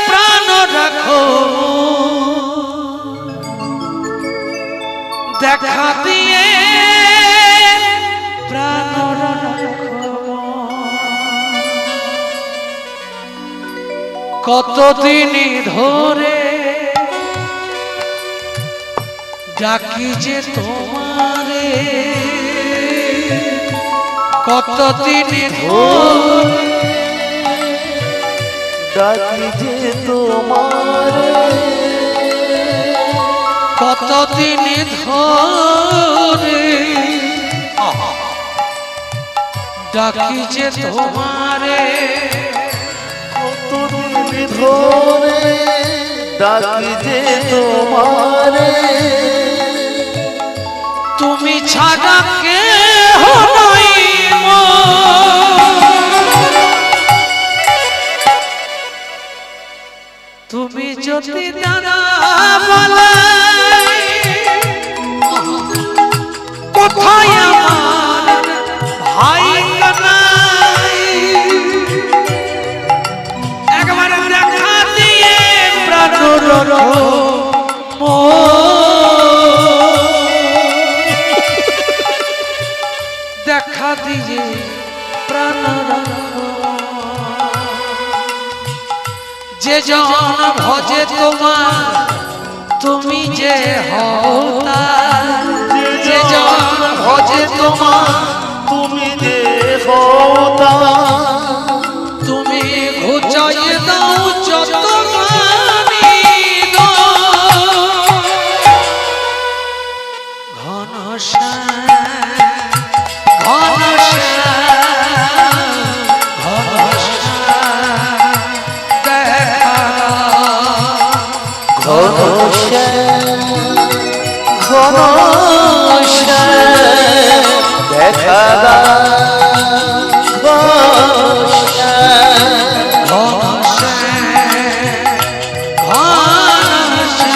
প্রাণ রাখো, দেখা দিয়ে প্রাণ রাখো। কতদিন ধরে ডাকি যে তোমারে, কতদিন ধরে ডাকি যে তোমারে, কতদিন ধরে ডাকি যে তোমারে, কতদিন ধরে ডাকি যে তোমারে, তুমি ছাড়া কেহ নাই তুমি যদি দাদা বলাই, কোথায় আমার ভাই কানাই? একবার দেখা দিয়ে প্রাণ রাখো, দেখা দিয়ে প্রাণ রাখো। যে জন ভজে তোমার তুমি যে হও তার, যে জন ভজে তোমার তুমি যে হও তার, তুমি ঘুচাইয়ে দাও যত মানি গো। ঘনশ্যাম ঘনশ্যাম ঘনশ্যাম ঘনশ্যাম দেখা দাও, ঘনশ্যাম ঘনশ্যাম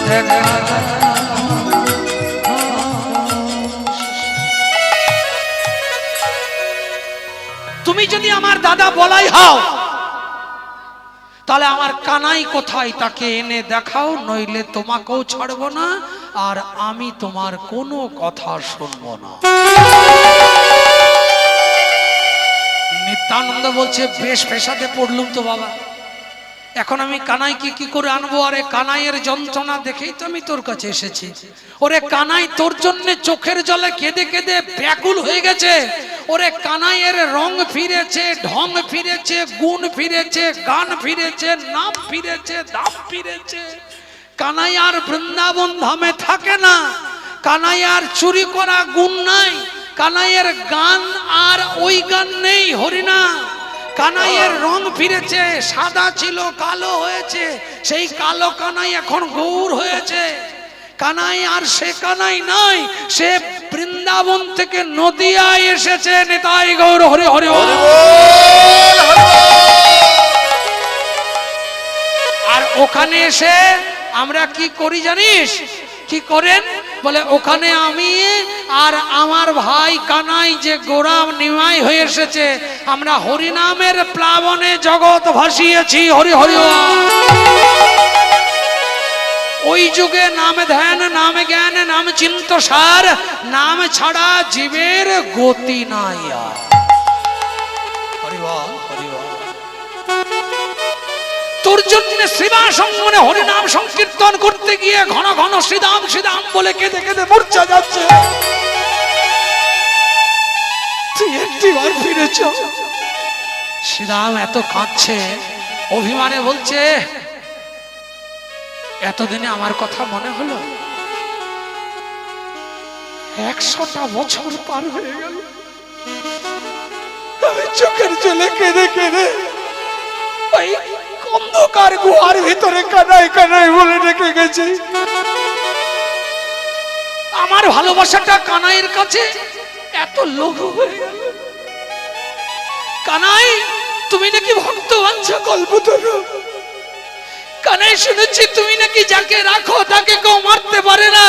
দেখা দাও। দাদা বলাই হও, তাহলে আমার কানাই কোথায় তাকে এনে দেখাও, নইলে তোমাকেও ছাড়বো না আর আমি তোমার কোনো কথা শুনবো না। নিত্যানন্দ বলছে বেশ পেশাতে পড়লুম তো বাবা, এখন আমি কানাইকে কি করে আনবো? আরে কানাইয়ের যন্ত্রণা দেখেই তো আমি তোর কাছে এসেছি। ওরে কানাই তোর জন্য চোখের জলে কেঁদে কেঁদে ব্যাকুল হয়ে গেছে। ওরে কানাইয়ের রং ফিরেছে, ঢং ফিরেছে, গুণ ফিরেছে, গান ফিরেছে, নাম ফিরেছে, দাম ফিরেছে। কানাই আর বৃন্দাবন ধামে থাকে না, কানাই আর চুরি করা গুণ নাই, কানাইয়ের গান আর ওই গান নেই, হরিনা। কানাইয়ের রং ফিরেছে, সাদা ছিল কালো হয়েছে, সেই কালো কানাই এখন গৌর হয়েছে। কানাই আর সে কানাই নাই, সে বৃন্দাবন থেকে নদিয়ায় এসেছে। নিতাই গৌর হরি হরি বল। আর ওখানে এসে আমরা কি করি জানিস? কি করেন বলে, ওখানে আমি আর আমার ভাই কানাই যে গোরাম নিমাই হয়ে এসেছে, আমরা হরিনামের প্লাবনে জগৎ ভাসিয়েছি। হরি হরি। ওই যুগে নাম ধ্যান, নাম জ্ঞান, নাম চিন্ত সার, নাম ছাড়া জীবের গতি নাই। হরি বল, হরি বল। তোর জন্য শ্রীবাসঙ্গনে হরিনাম সংকীর্তন করতে গিয়ে ঘন ঘন শ্রীদাম শ্রীদাম বলে কেঁদে কেঁদে মূর্ছা যাচ্ছে। তুই একটিবার ফিরেছ। শ্রীদাম এত কাঁদছে, অভিমানে বলছে, এতদিনে আমার কথা মনে হলো? 100টা বছর পার হয়ে গেল, আমি চোখের জলে কেঁদে কেঁদে ওই অন্ধকার গুহার ভিতরে কানাই কানাই বলে ডেকে গেছি। আমার ভালোবাসাটা কানাইয়ের কাছে এত লঘু হয়ে গেল। কানাই, তুমি নাকি ভক্তবাঞ্ছা কল্পতরু। কানাই, শুনেছি তুমি নাকি যাকে রাখো তাকে কেউ মারতে পারে না,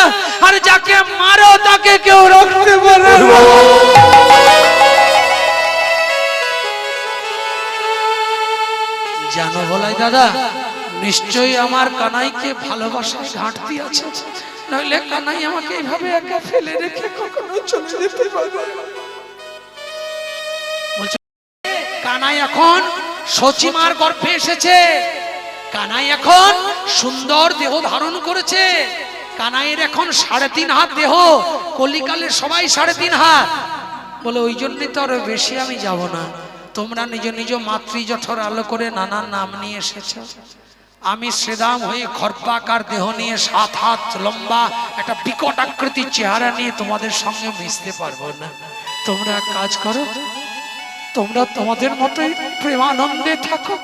আর যাকে মারো তাকে কেউ রাখতে পারে না। জানো বলাই দাদা, নিশ্চয়ই আমার কানাইকে ভালোবাসার ঘাটতি আছে, নইলে কানাই আমাকে এইভাবে একা ফেলে রেখে কখনো চলে যেতে পারবে না। বলছে, কানাই এখন সচিমার গর্ভে এসেছে, কানাই এখন সুন্দর দেহ ধারণ করেছে, কানাইয়ের এখন 3.5 হাত দেহ, কলিকালে সবাই 3.5 হাত। বলে ওই জন্যই তো আরো বেশি আমি যাব না, তোমরা নিজ নিজ মাতৃজঠর আলো করে নানা নাম নিয়ে এসেছ। আমি শ্রীদাম হয়ে খর্বাকার দেহ নিয়ে 7 হাত লম্বা একটা বিকট আকৃতির চেহারা নিয়ে তোমাদের সঙ্গে মিশতে পারবো না। তোমরা কাজ করো, তোমরা তোমাদের মতোই প্রেমানন্দে থাকো।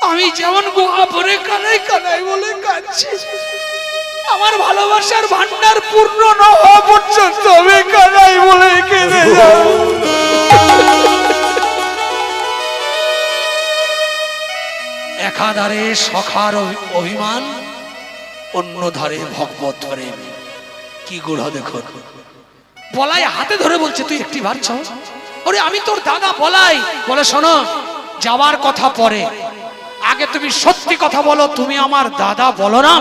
আমি যেমন গোয়া ভরে কানাই কানাই বলে কাঁদছি, আমার ভালোবাসার ভান্ডার পূর্ণ না হওয়া পর্যন্ত আমি কানাই বলে কেঁদে যাব। একাধারে সখার অভিমান, অন্য ধারে ভগবত প্রেম। কি গুড় দেখো। বলাই হাতে ধরে বলছে, তুই একটি বার চাও। ওরে আমি তোর দাদা বলাই। বলে, শোনো, যাওয়ার কথা পরে, আগে তুমি সত্যি কথা বলো, তুমি আমার দাদা বলো না?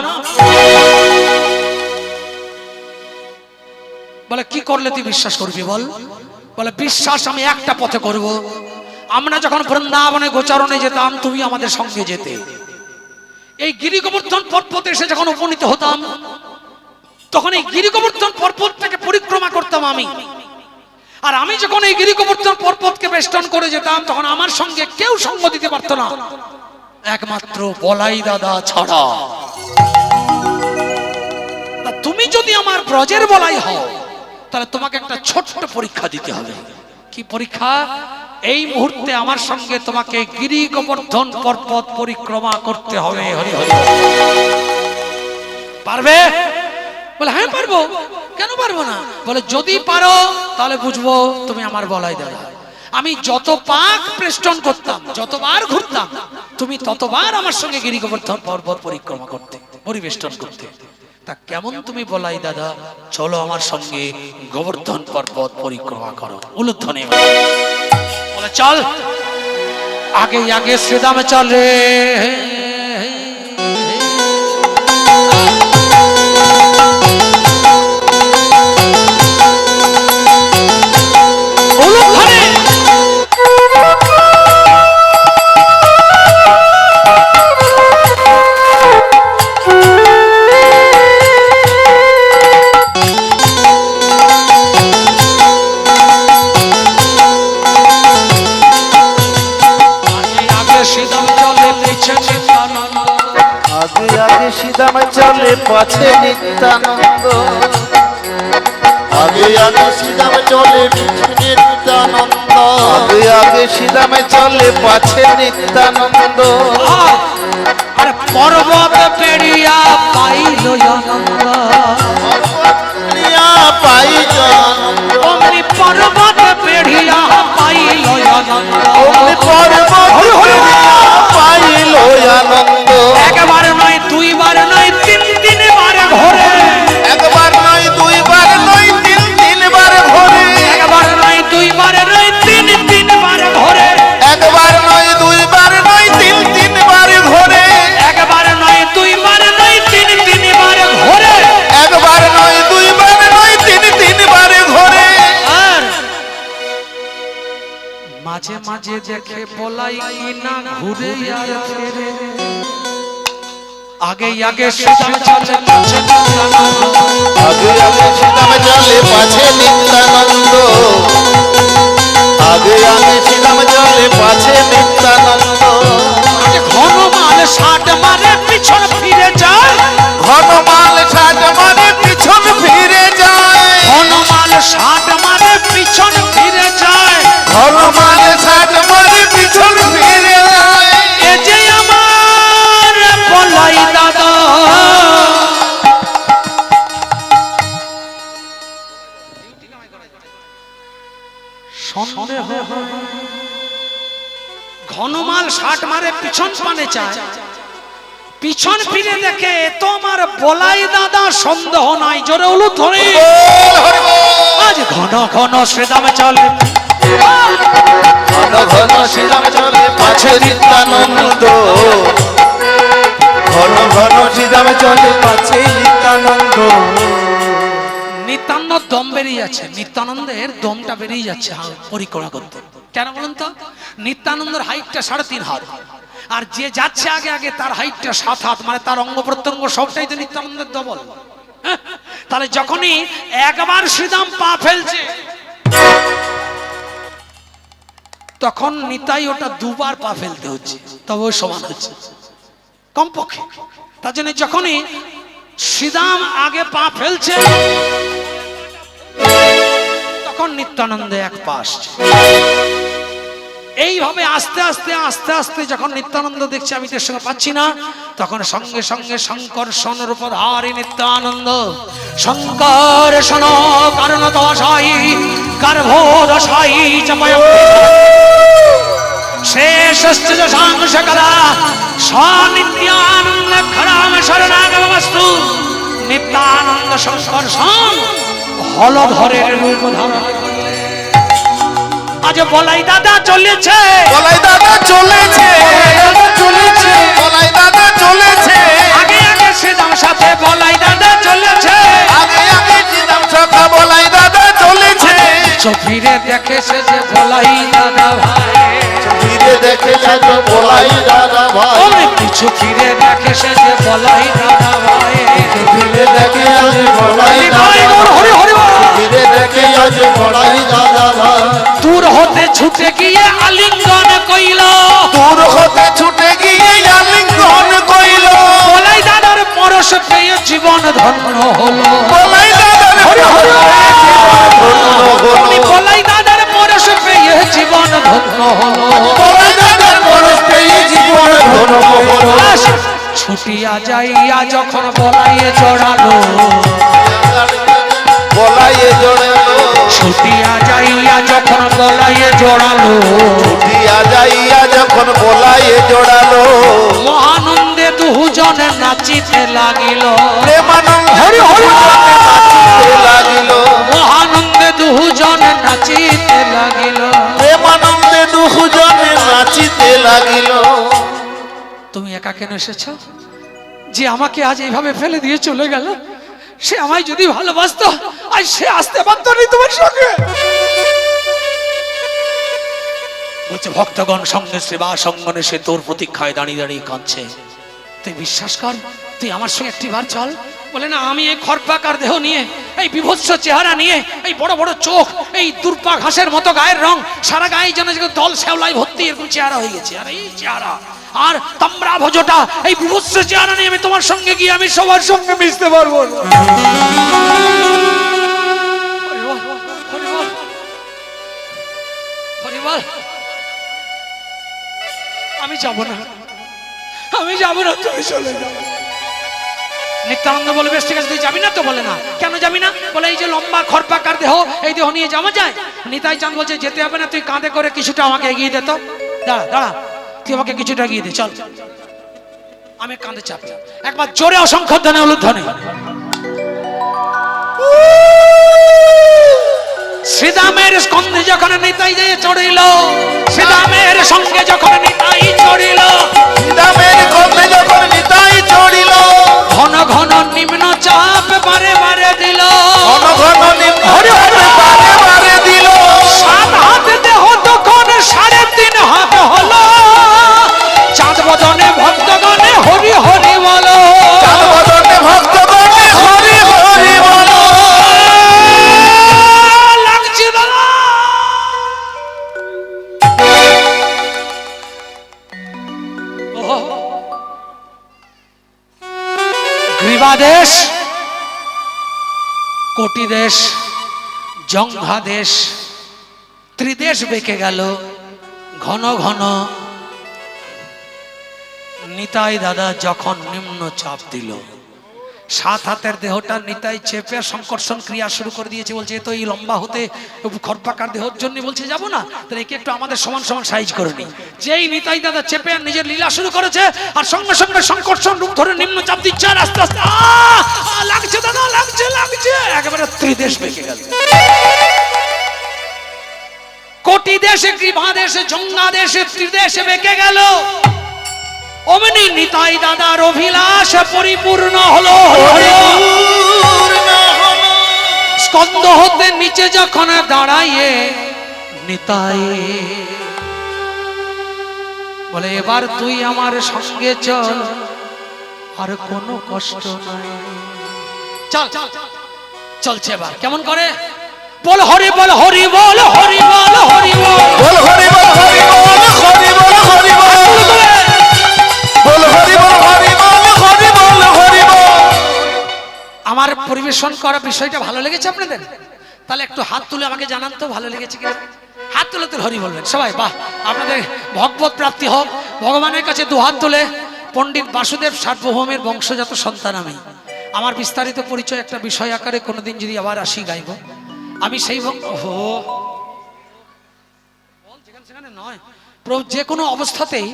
বলে, কি করলে তুই বিশ্বাস করবি বল? বলে, বিশ্বাস আমি একটা পথে করব। আমরা যখন বৃন্দাবনে গোচারণে যেতাম, তুমি আমাদের সঙ্গে যেতে। এই গিরি গোবর্ধন পর্বতে এসে যখন উপনীত হতাম, তখন এই গিরি গোবর্ধন পর্বতটাকে পরিক্রমা করতাম আমি। আর আমি যখন এই গিরি গোবর্ধন পর্বতকে বেষ্টন করে যেতাম, তখন আমার সঙ্গে কেউ সঙ্গ দিতে পারতো না, একমাত্র বলাই দাদা ছাড়া। তুমি যদি আমার ব্রজের বলাই হও, তাহলে তোমাকে একটা ছোট্ট পরীক্ষা দিতে হবে। কি পরীক্ষা? এই মুহূর্তে আমার সঙ্গে তোমাকে গিরি গোবর্ধন পর্বত পরিক্রমা করতে হবে। হরি হরি। পারবে? বলে, হ্যাঁ পারবো। কেন পারবো না? বলে, যদি পারো তাহলে বুঝবো তুমি আমার বলাই দাদা। আমি যত পাক বেষ্টন করতাম, যতবার ঘুরতাম, তুমি ততবার আমার সঙ্গে গিরি গোবর্ধন পর্বত পরিক্রমা করতে, পরিবেষ্টন করতে। তা কেমন তুমি বলাই দাদা? চলো আমার সঙ্গে গোবর্ধন পর্বত পরিক্রমা করো। উলুধ্বনি বলে, চল। আগে আগে শ্রীদাম চলে সিদাম চলে পাছে নিত্যানন্দ আগে আগে সিদাম চলে নিত্যানন্দ আগে আগে সিদাম চলে পাছে নিত্যানন্দ আরে পর্বত পেরিয়া পাইল আনন্দ পাইল অমনি পর্বত পেরিয়া পাইল আনন্দ অমনি পর্বত পেরিয়া পাইল আনন্দ একবার নয় দুইবার নয় তিন তিনবার ঘোরে একবার নয় দুইবার নয় তিনবার ঘোরে একবার নয় দুইবার নয় তিনবার ঘোরে একবার নয় দুইবার নয় তিনবার ঘোরে একবার নয় দুইবার নয় তিনবার ঘোরে একবার নয় দুইবার নয় তিনবার ঘোরে আর মাঝে মাঝে দেখে বলাই কি না ঘুরে আর ফেরে আগে আগে শ্রীদাম চলে পাছে নিত্যানন্দ আগে আগে সিদাম চলে পাছে নিত্যানন্দ আগে আগে সিদাম চলে পাছে নিত্যানন্দ ঘন মাল ষাট মারে পিছন ফিরে যায় ঘন মাল ষাট মারে পিছন ফিরে যায় ঘন মাল ষাট মারে পিছন ফিরে যায় ঘন মাল ষাট মারে পিছন ফিরে যায় এ যে আমার বলাই দাদা সন্দেহ ঘনমাল ষাট মারে পিছন পানে চায় পিছন ফিরে দেখে তো আমার বলাই দাদা সন্দেহ নাই জোরে উলু ধরে আজ ঘন ঘন শ্রীদামে চলে ঘন ঘন সিদাম চলে পাছে নিত্যানন্দ ঘন ঘন সিদাম চলে পাছে নিত্যানন্দ নিত্যানন্দ দম বেরিয়ে যাচ্ছে নিত্যানন্দের দমটা বেরিয়ে যাচ্ছে পরিক্রমা করতে কেন বলুন তো নিত্যানন্দের হাইটটা 3.5 হাত আর যে যাচ্ছে আগে আগে তার হাইটটা 7 হাত মানে তার অঙ্গ প্রত্যঙ্গ সবটাই তো নিত্যানন্দের ডবল তাহলে যখনই একবার শ্রীদাম পা ফেলছে তখন নিতাই ওটা দুবার পা ফেলতে হচ্ছে তবে ওই সমান হচ্ছে কমপক্ষে তার জন্য যখনই শ্রীদাম আগে পা ফেলছে তখন নিত্যানন্দ এক পা আসছে এইভাবে আস্তে আস্তে আস্তে আস্তে যখন নিত্যানন্দ দেখছে আমি এর সঙ্গে পাচ্ছি না তখন সঙ্গে সঙ্গে শঙ্কর্ষণ রূপধারী নিত্যানন্দ শঙ্কর্ষণ কারণ দশাই গর্ভোদশাই চময়ম শেষশ্চ সাংসকলা স্বনিত্যানন্দ খরাম শরণাগমস্তু নিত্যানন্দ শঙ্কর্ষণ হলধরের রূপ ধারণ করলে আজ বলাই দাদা চলেছে বলাই দাদা চলেছে চলেছে বলাই দাদা চলেছে আগে আগে শ্রীদাম সাথে বলাই দাদা চলেছে আগে আগে সিদাম সখা বলাই দাদা চলেছে চোখে দেখে সে যে বলাই দাদা ভাই ফিরে দেখে তো বলাই দাদা ভাই ওরে পিছু ফিরে দেখে সে যে বলাই দাদা ভাই ফিরে দেখে আজ বলাই ভাই দাদা মোর হরি হরি বল। ফিরে দেখে আজ বলাই দাদা ভাই দূর হতে ছুটে গিয়ে আলিঙ্গন কইল দূর হতে ছুটে গিয়ে আলিঙ্গন কইল বলাই দাদার পরশ পেয়ে জীবন ধন্য হলো বলাই দাদার হরি হরি বল। হলো বলাই দাদার পরশ পেয়ে জীবন ধন্য হলো বলাই দাদার পরশ পেয়ে জীবন ধন্য হলো আস, ছুটিয়া যাইয়া যখন বলাইয়ে জড়ালো বলাইয়ে জড়ালো ছুটিয়া যাইয়া যখন বলাইয়ে জড়ালো দিয়া যাইয়া যখন বলাইয়ে জড়ালো মহানন্দে দুজনে নাচিতে লাগিল প্রেমানন্দ হরি হরি নাচিতে লাগিল মহানন্দে দুজনে নাচিতে লাগিল প্রেমানন্দে দুজনে নাচিতে লাগিল। তুমি একা কেন এসেছো? যে আমাকে আজ এইভাবে ফেলে দিয়ে চলে গেল, সে আমায় যদি ভালোবাসতো আজ সে আসতে পারতো না তোমার সঙ্গে। বলছে ভক্তগণ সঙ্গে সেবা সঙ্গনে সে তোর প্রতীক্ষায় দাঁড়িয়ে দাঁড়িয়ে কাঁদছে, তুই বিশ্বাস কর, তুই আমার সঙ্গে একটিবার চল। বলে না, আমি এই খরপাকার দেহ নিয়ে, এই বিভৎস চেহারা নিয়ে, এই বড় বড় চোখ, এই দুর্পা ঘাসের মতো গায়ের রং, সারা গায়ে যেন দল শ্যাওলাই ভর্তি এরকম চেহারা হয়ে গেছে। আর এই চেহারা আর তাম্রা ভোজটা, এই বিভৎস চেহারা নিয়ে আমি তোমার সঙ্গে গিয়ে আমি সবার সঙ্গে মিশতে পারবো না। আমি যাব না, আমি যাব না, তুমি চলে যাও। নিত্যানন্দ বলে বেশ ঠিক আছে, তুই যাবি না তো? বলে না, কেন যাবি না? বলে এই যে লম্বা খরপাকার দেহ, এই দেহ নিয়ে যাওয়া যায়? নিতাই চাঁদ বলছে যেতে হবে না, তুই কাঁধে করে কিছুটা আমাকে এগিয়ে দে তো। দাঁড়া দাঁড়া, তুই আমাকে কিছুটা এগিয়ে দে, চল। আমি কাঁধে চাপলাম, একবার জোরে অসংখ্য ধ্বনি উলুধ্বনি। শ্রীদামের স্কন্ধে যখন নিতাই যে চড়িল, শ্রীদামের সঙ্গে যখন নিতাই চড়িল, শ্রীদামের স্কন্ধে যখন নিতাই চড়িল, ঘন ঘন নিম্ন চাপ বারে বারে দিল, ঘন ঘন নিম্ন চাপ বারে বারে দিল। 7 হাত দেহ তখন 3.5 হাত হলো, চাঁদ বদনে ভক্তগণে হরি হরি বলো, চাঁদ বদনে ভক্তগণে হরি হরি বলো। লাগছে দাদা। গ্রীবাদেশ, কোটিদেশ, জঙ্ঘাদেশ, ত্রিদেশ বেঁকে গেল। ঘন ঘন নিতাই দাদা যখন নিম্ন চাপ দিল, 7 হাতের দেহটা নিতাই চেপে সংকর্ষণ ক্রিয়া শুরু করে দিয়েছে। বলছে তো এই লম্বা হতে খরপাকার দেহর জন্য বলছে যাবো না, তাহলে একে একটু আমাদের সমান সমান সাইজ করে নি। যেই নিতাই দাদা চেপে আর নিজের লীলা শুরু করেছে, আর সঙ্গে সঙ্গে সংকর্ষণ রূপ ধরে নিম্ন চাপ দিচ্ছে, আর আস্তে আস্তে লাগছে দাদা, লাগছে লাগছে, একেবারে ত্রিদেশ বেঁকে গেল। কোটি দেশে, গ্রীবাদেশে, জঙ্গাদেশে, ত্রিদেশে বেঁকে গেল। অমনি নিতাই দাদার অভিলাষ পরিপূর্ণ হলো। স্কন্ধ হতে নিচে যখন দাঁড়াইয়ে নিতাই বলে এবার তুই আমার সঙ্গে চল, আর কোনো কষ্ট নাই। চল চলছে এবার কেমন করে, বল হরি বল হরি বল হরি বল হরি বল, বল হরি বল হরি বল হরি বল হরি বল, বল হরি বল হরি বল হরি বল হরি বল। আমার পরিবেশন করা বিষয়টা ভালো লেগেছে আপনাদের? তাহলে একটু হাত তুলে আমাকে জানান তো ভালো লেগেছে কিনা। হাত তুলে তুলে হরি বলবেন সবাই। বাহ, আপনাদের ভগবত প্রাপ্তি হোক। ভগবানের কাছে 2 হাত তুলে। পণ্ডিত বাসুদেব সার্বভৌমের বংশজাত সন্তান আমি। আমার বিস্তারিত পরিচয় একটা বিষয় আকারে কোনোদিন যদি আবার আসি গাইব। আমি সেই নয়, যে কোনো অবস্থাতেই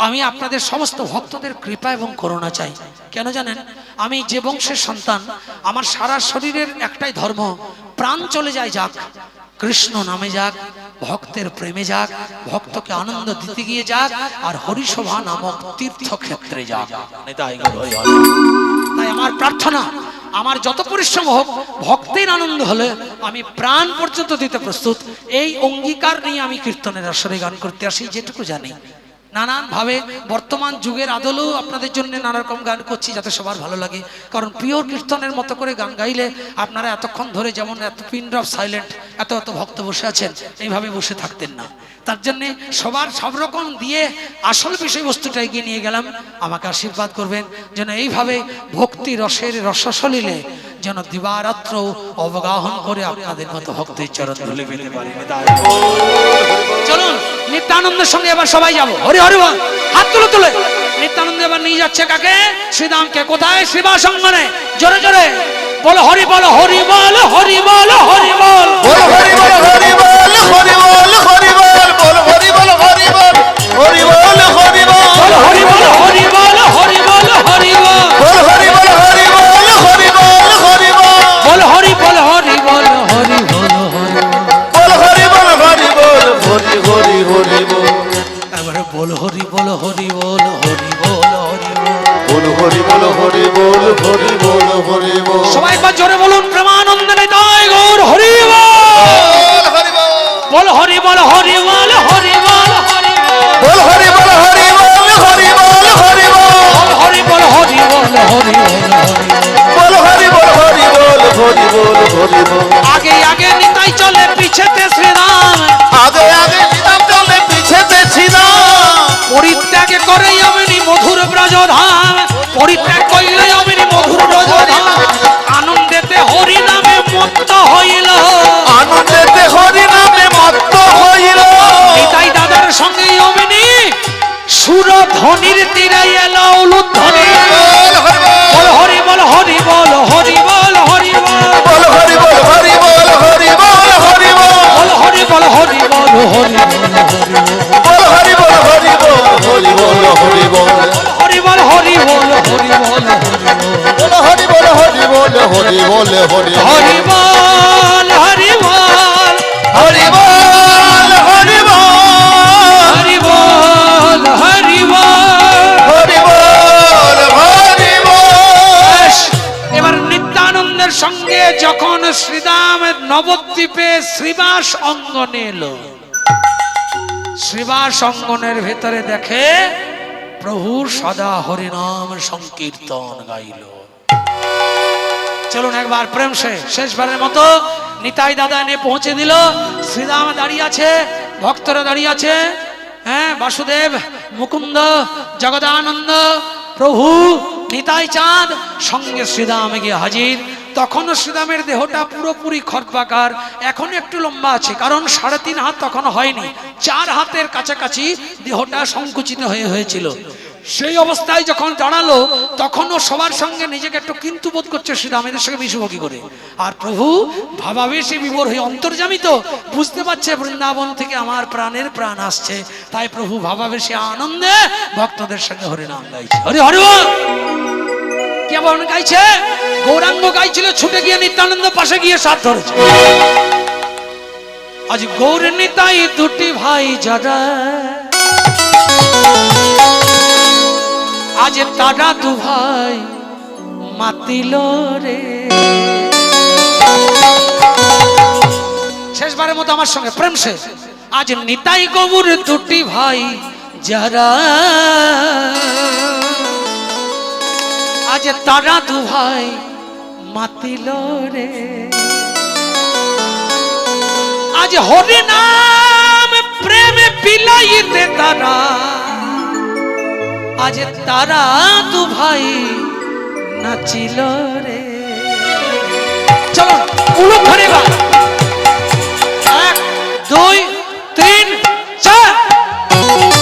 আমি আপনাদের সমস্ত ভক্তদের কৃপা এবং করুণা চাই। কেন জানেন, আমি যে বংশের সন্তান, আমার সারা শরীরের একটাই ধর্ম, প্রাণ চলে যায় যাক, কৃষ্ণ নামে যাক, ভক্তের প্রেমে যাক, ভক্তকে আনন্দ দিতে গিয়ে যাক, আর হরিসভা নামক তীর্থক্ষেত্রে যাক। তাই আমার প্রার্থনা, আমার যত পরিশ্রম হোক, ভক্তের আনন্দ হলে আমি প্রাণ পর্যন্ত দিতে প্রস্তুত। এই অঙ্গীকার নিয়ে আমি কীর্তনের আসরে গান করতে আসি। যেটুকু জানি নানান ভাবে বর্তমান যুগের আদলেও আপনাদের জন্য নানা রকম গান করছি যাতে সবার ভালো লাগে। কারণ পিওর কীর্তনের মতো করে গান গাইলে আপনারা এতক্ষণ ধরে যেমন এত পিন ড্রপ সাইলেন্ট এত এত ভক্ত বসে আছেন, এইভাবে বসে থাকতেন না। তার জন্যে সবার সব রকম দিয়ে আসল বিষয়বস্তুটা এগিয়ে নিয়ে গেলাম। আমাকে আশীর্বাদ করবেন যেন এইভাবে ভক্তি রসের রসসলিলে যেন দিবারাত্র অবগাহন করে আপনাদের মতো ভক্তের চরণ ধুলে পেতে পারি। চলুন নিত্যানন্দের সঙ্গে এবার সবাই যাবো। হরি হরি বল, হাত তুলে তুলে। নিত্যানন্দ এবার নিয়ে যাচ্ছে কাকে? শ্রীদামকে। কোথায়? শ্রীবাসঙ্গনে। জোরে জোরে বল হরি বল হরি বল হরি বল হরি বল, বল হরি বল হরি বল হরি বল হরি বল, বল হরি বল হরি বল হরি বল হরি বল, বল হরি বল হরি বল হরি বল হরি বল, বল হরি বল হরি বল হরি বল হরি বল, বল হরি বল হরি বল হরি বল হরি বল, বল হরি বল হরি বল হরি হরি হরি বল। এবারে বল হরি হরি বল হরি বল হরি বল হরি বল হরি বল হরি বল হরি বল হরি বল হরি বল হরি বল হরি বল হরি বল হরি বল হরি বল হরি বল আগে আগে নিতাই চলে পিছেতে শ্রীরাম আগে আগে নিতাই চলে পিছেতে শ্রীরাম পরিত্যাগ করে অমিনি মধুর ব্রজধাম পরিত্যাগ কইলে অমিনি মধুর ব্রজধাম আনন্দেতে হরি নামে মত্ত হইল আনন্দেতে হরি নামে মত্ত হইল নিতাই দাদার সঙ্গে অমিনি সুর ধ্বনির তীরে এলো উলুধ্বনি বল হরি বল হরি বল হরি বল হরি বল বল হরি বল হরি বল হরি বল হরি বল বল হরি বল হরি বল হরি বল হরি বল হরি বল হরি বল হরি বল হরি বল হরি বল হরি বল বল হরি বল হরি বল হরি বল হরি হরি বল হরি বল হরি বল হরি বল হরি বল হরি বল হরি বল হরি বল বেশ, এবার নিত্যানন্দের সঙ্গে যখন শ্রীরাম নবদ্বীপে শ্রীবাস অঙ্গনে এলো শ্রীবাস অঙ্গনের ভেতরে দেখে প্রভু সদা হরিনাম সংকীর্তন গাইল চলুন একবার প্রেম শেষবারের মতো নিতাই দাদা এনে পৌঁছে দিল শ্রীরাম দাঁড়িয়ে আছে ভক্তরা দাঁড়িয়ে আছে হ্যাঁ বাসুদেব মুকুন্দ জগদানন্দ প্রভু নিতাই চাঁদ সঙ্গে শ্রীরাম গিয়ে হাজির তখনও শ্রীরামের দেহটা পুরোপুরি খর্বাকার এখন একটু লম্বা আছে কারণ 3.5 হাত তখন হয়নি 4 হাতের কাছাকাছি দেহটা সংকুচিত হয়েছিল সেই অবস্থায় যখন দাঁড়ালো তখনও সবার সঙ্গে নিজেকে একটু কিন্তু বোধ করছে শ্রীরাম এদের সঙ্গে মিশব কি করে আর প্রভু ভাবাবেশে বিভোর হয়ে অন্তর্যামী তো বুঝতে পারছে বৃন্দাবন থেকে আমার প্রাণের প্রাণ আসছে তাই প্রভু ভাবাবেশে আনন্দে ভক্তদের সঙ্গে হরিনাম গাইছে হরি হরি বল কেমন গাইছে গৌরাঙ্গ গাইছিল ছুটে গিয়ে নিত্যানন্দ পাশে গিয়ে সাথ ধরেছে আজ গৌর নিতাই দুটি ভাই যারা আজ তারা দু ভাই মাতিল রে শেষবারের মতো আমার সঙ্গে প্রেম শেষ আজ নিতাই গৌর দুটি ভাই যারা আজ তারা দু ভাই মাতিল রে আজ হরি নাম প্রেমে বিলাইতে তারা আজ তারা দু ভাই নাচিল রে চলো উলু ধরে বা 1 2 3 4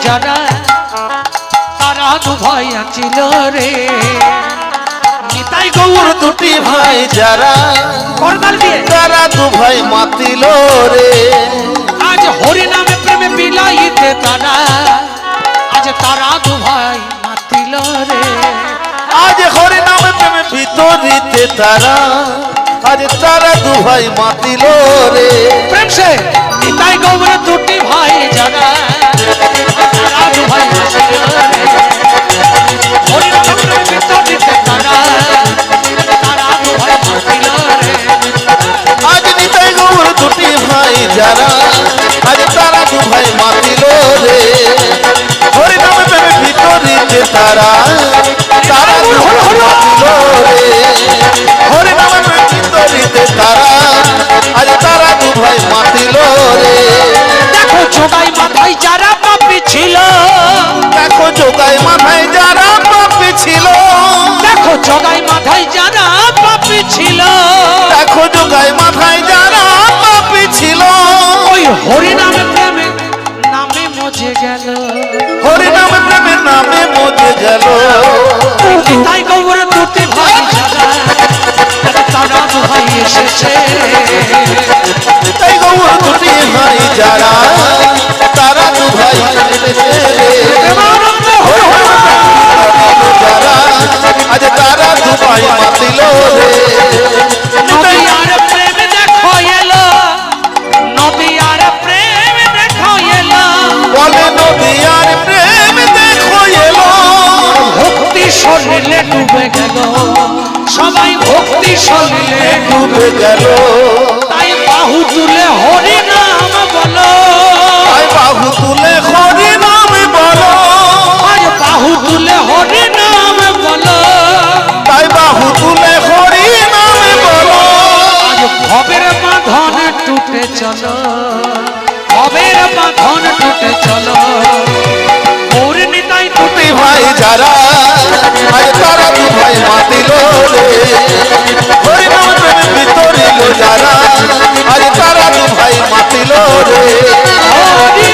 যারা তারা দু ভাই আছিল রে নিতাই গৌর দুটি ভাই যারা করতাল দিয়ে তারা দু ভাই মাতিল রে আজ হরি নামে প্রেমে বিলাইতে তারা আজ তারা দু ভাই মাতিল রে আজ হরি নামে প্রেমে ভিতরিতে তারা আজ তারা দু ভাই মাতিল রে প্রেম সে নিতাই গৌর দুটি ভাই যারা তারা দু ভাই মাতিল রে হরি নামে প্রেমে ভিতরিতে তারা তারা দু ভাই মাতিল রে আজ নিতাই গৌর দুটি ভাই যারা আজ তারা দু ভাই মাতিল রে হরি নামে প্রেমে ভিতরিতে তারা তারা দু ভাই মাতিল রে হরি নামে প্রেমে ভিতরিতে তারা আজ তারা দু ভাই মাতিল রে দেখো জোগাই মাথায় যারা পাপি ছিল দেখো জোগাই মাথায় যারা পাপি ছিল দেখো জগাই মাথায় যারা পাপি ছিল দেখো জোগাই মাথায় যারা পাপি ছিল ওই হরি নামে প্রেমে নামে মজে গেল হরি নামে প্রেমে নামে মজে গেল তাই গৌর দুটি ভাই যারা তারা দু ভাই ডুবে গেল, সবাই ভক্তি সলিলে ডুবে গেল, তাই বাহু তুলে হরি নাম বলো, তাই বাহু তুলে হরি নাম বলো, আজ বাহু তুলে হরি নাম বলো, তাই বাহু তুলে হরি নাম বলো। আজ ভবের বাঁধন টুটে চলো, ভবের বাঁধন টুটে চলো, গৌর নিতাই টুটে ভাই যারা আজ তারা দু ভাই মাতিল রে, হরি নাম প্রেমে বিতরিল যারা আজ তারা দু ভাই মাতিল রে। হরি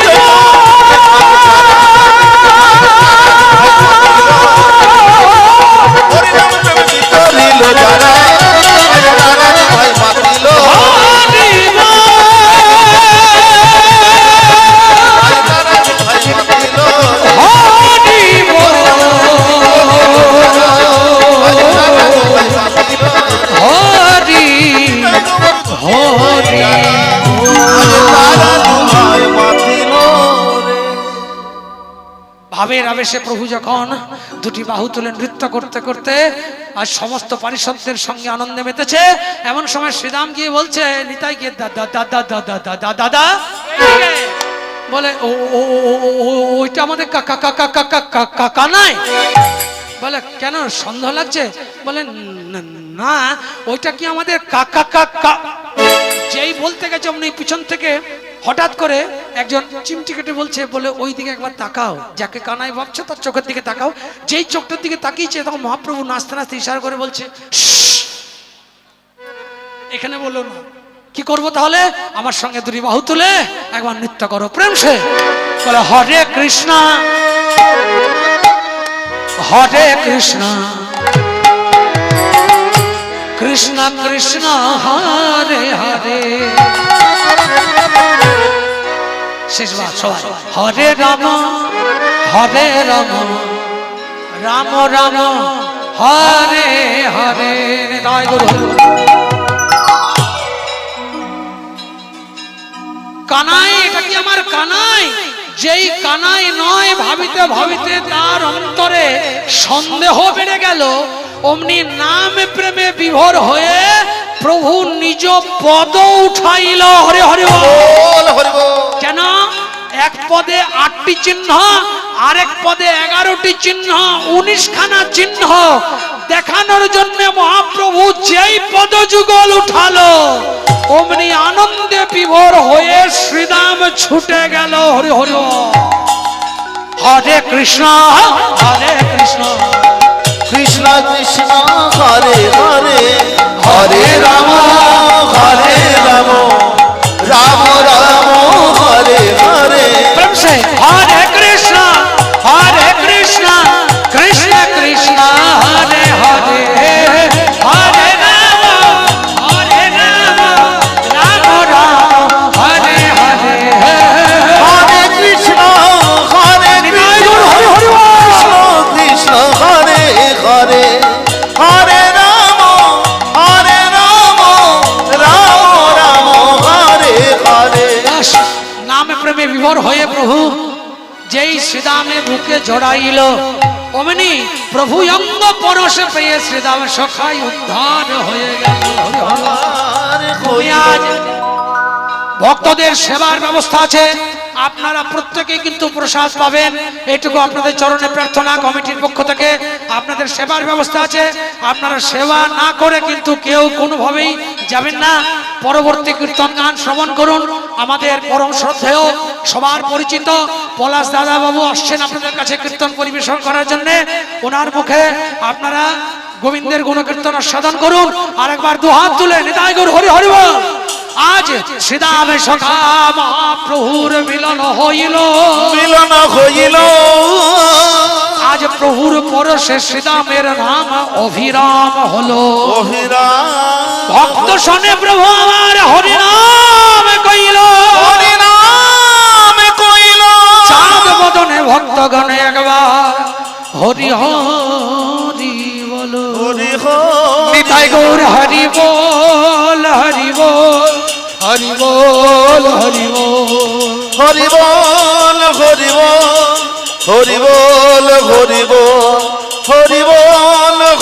হরি নাম প্রেমে বিতরিল যারা আজ তারা দু ভাই মাতিল, হরি আজ তারা দু ভাই মাতিল, হরি আজ তারা দু ভাই মাতিল, হরি হরি তারা দু ভাই মাতিল রে। ভাবের আবেশে প্রভু যখন দুটি বাহু তুলে নৃত্য করতে করতে আর সমস্ত পারিষদদের সঙ্গে আনন্দে মেতেছে, এমন সময় শ্রীরাম গিয়ে বলছে নিতাই গিয়ে দাদা দাদা দাদা দাদা দাদা বলে ওইটা আমাদের কানাই। বলে কেন সন্দেহ লাগছে? বলে না, ওইটা কি আমাদের কাকা কাকা। যেই বলতে গেছে অমনি পিছন থেকে হঠাৎ করে একজন চিমটি কেটে বলছে, বলে ওই দিকে একবার তাকাও, যাকে কানাই ভাবছো তার চোখের দিকে তাকাও। যেই চোখটার দিকে তাকিয়েছে তখন মহাপ্রভু নাচতে নাচতে ইশারা করে বলছে এখানে বলো না। কি করবো তাহলে? আমার সঙ্গে দুটি বাহু তুলে একবার নৃত্য করো প্রেম সে। বলে হরে কৃষ্ণ হরে কৃষ্ণ কৃষ্ণ কৃষ্ণ হরে হরে। শেষবার সবাই হরে রাম রাম রাম হরে হরে। জয় গুরু। কানাই, এটা কি আমার কানাই? যেই কানাই নয় ভাবিতে ভাবিতে তার অন্তরে সন্দেহ বেড়ে গেল, অমনি নাম প্রেমে বিভোর হয়ে প্রভু নিজ পদ উঠাইল। হরে হরে বল। হরি বল। কেন? এক পদে 8টি চিহ্ন, আরেক পদে 11টি চিহ্ন, 19 খানা চিহ্ন দেখানোর জন্য মহাপ্রভু যেই পদযুগল উঠালো অমনি আনন্দে বিভোর হয়ে শ্রীরাম ছুটে গেল। হরি হরি হরে কৃষ্ণ হরে কৃষ্ণ কৃষ্ণ কৃষ্ণ হরে হরে, হরে রাম রাম রাম হরে হরে। प्रेम से हरे कृष्ण कृष्ण कृष्ण हरे हरे, हरे राम राम राम हरे हरे। হরে কৃষ্ণ কৃষ্ণ হরে হরে, হরে রাম রাম রাম হরে হরে। নাম প্রেমে বিভোর হয়ে প্রভু যেই শ্রীদামে বুকে জড়াইল অমনি প্রভু অঙ্গ পরশে পেয়ে শ্রীদাম সখাই উদ্ধার হয়ে গেল। তুমি আজ ভক্তদের সেবার ব্যবস্থা আছে, আপনারা প্রত্যেকেই কিন্তু প্রসাদ পাবেন, এইটুকু আপনাদের চরণে প্রার্থনা। কমিটির পক্ষ থেকে আপনাদের সেবার ব্যবস্থা আছে, আপনারা সেবা না করে কিন্তু কেউ কোনোভাবেই যাবেন না। পরবর্তী কীর্তন গান শ্রবণ করুন। আমাদের পরম শ্রদ্ধেয় সবার পরিচিত পলাশ দাদা বাবু আসছেন আপনাদের কাছে কীর্তন পরিবেশন করার জন্য। ওনার মুখে আপনারা গোবিন্দের গুণকীর্তন সাধন করুন। আর একবার দুহাত তুলে নিতাই গৌর হরি হরি বল। আজ শ্রীদামে সখা মহাপ্রভুর মিলন হইল, আজ প্রভুর পরশে শ্রীদামের নাম অভিরাম হলো। ভক্ত শোনে প্রভু আমার হরিনাম কইল, চাঁদ বদনে ভক্তগণে একবার হরি হরি বলো। নিতাই গৌর হরি বল হরি বল হরি বল হরি বল হরি বল হরি বল হরি বল হরি বল হরি বল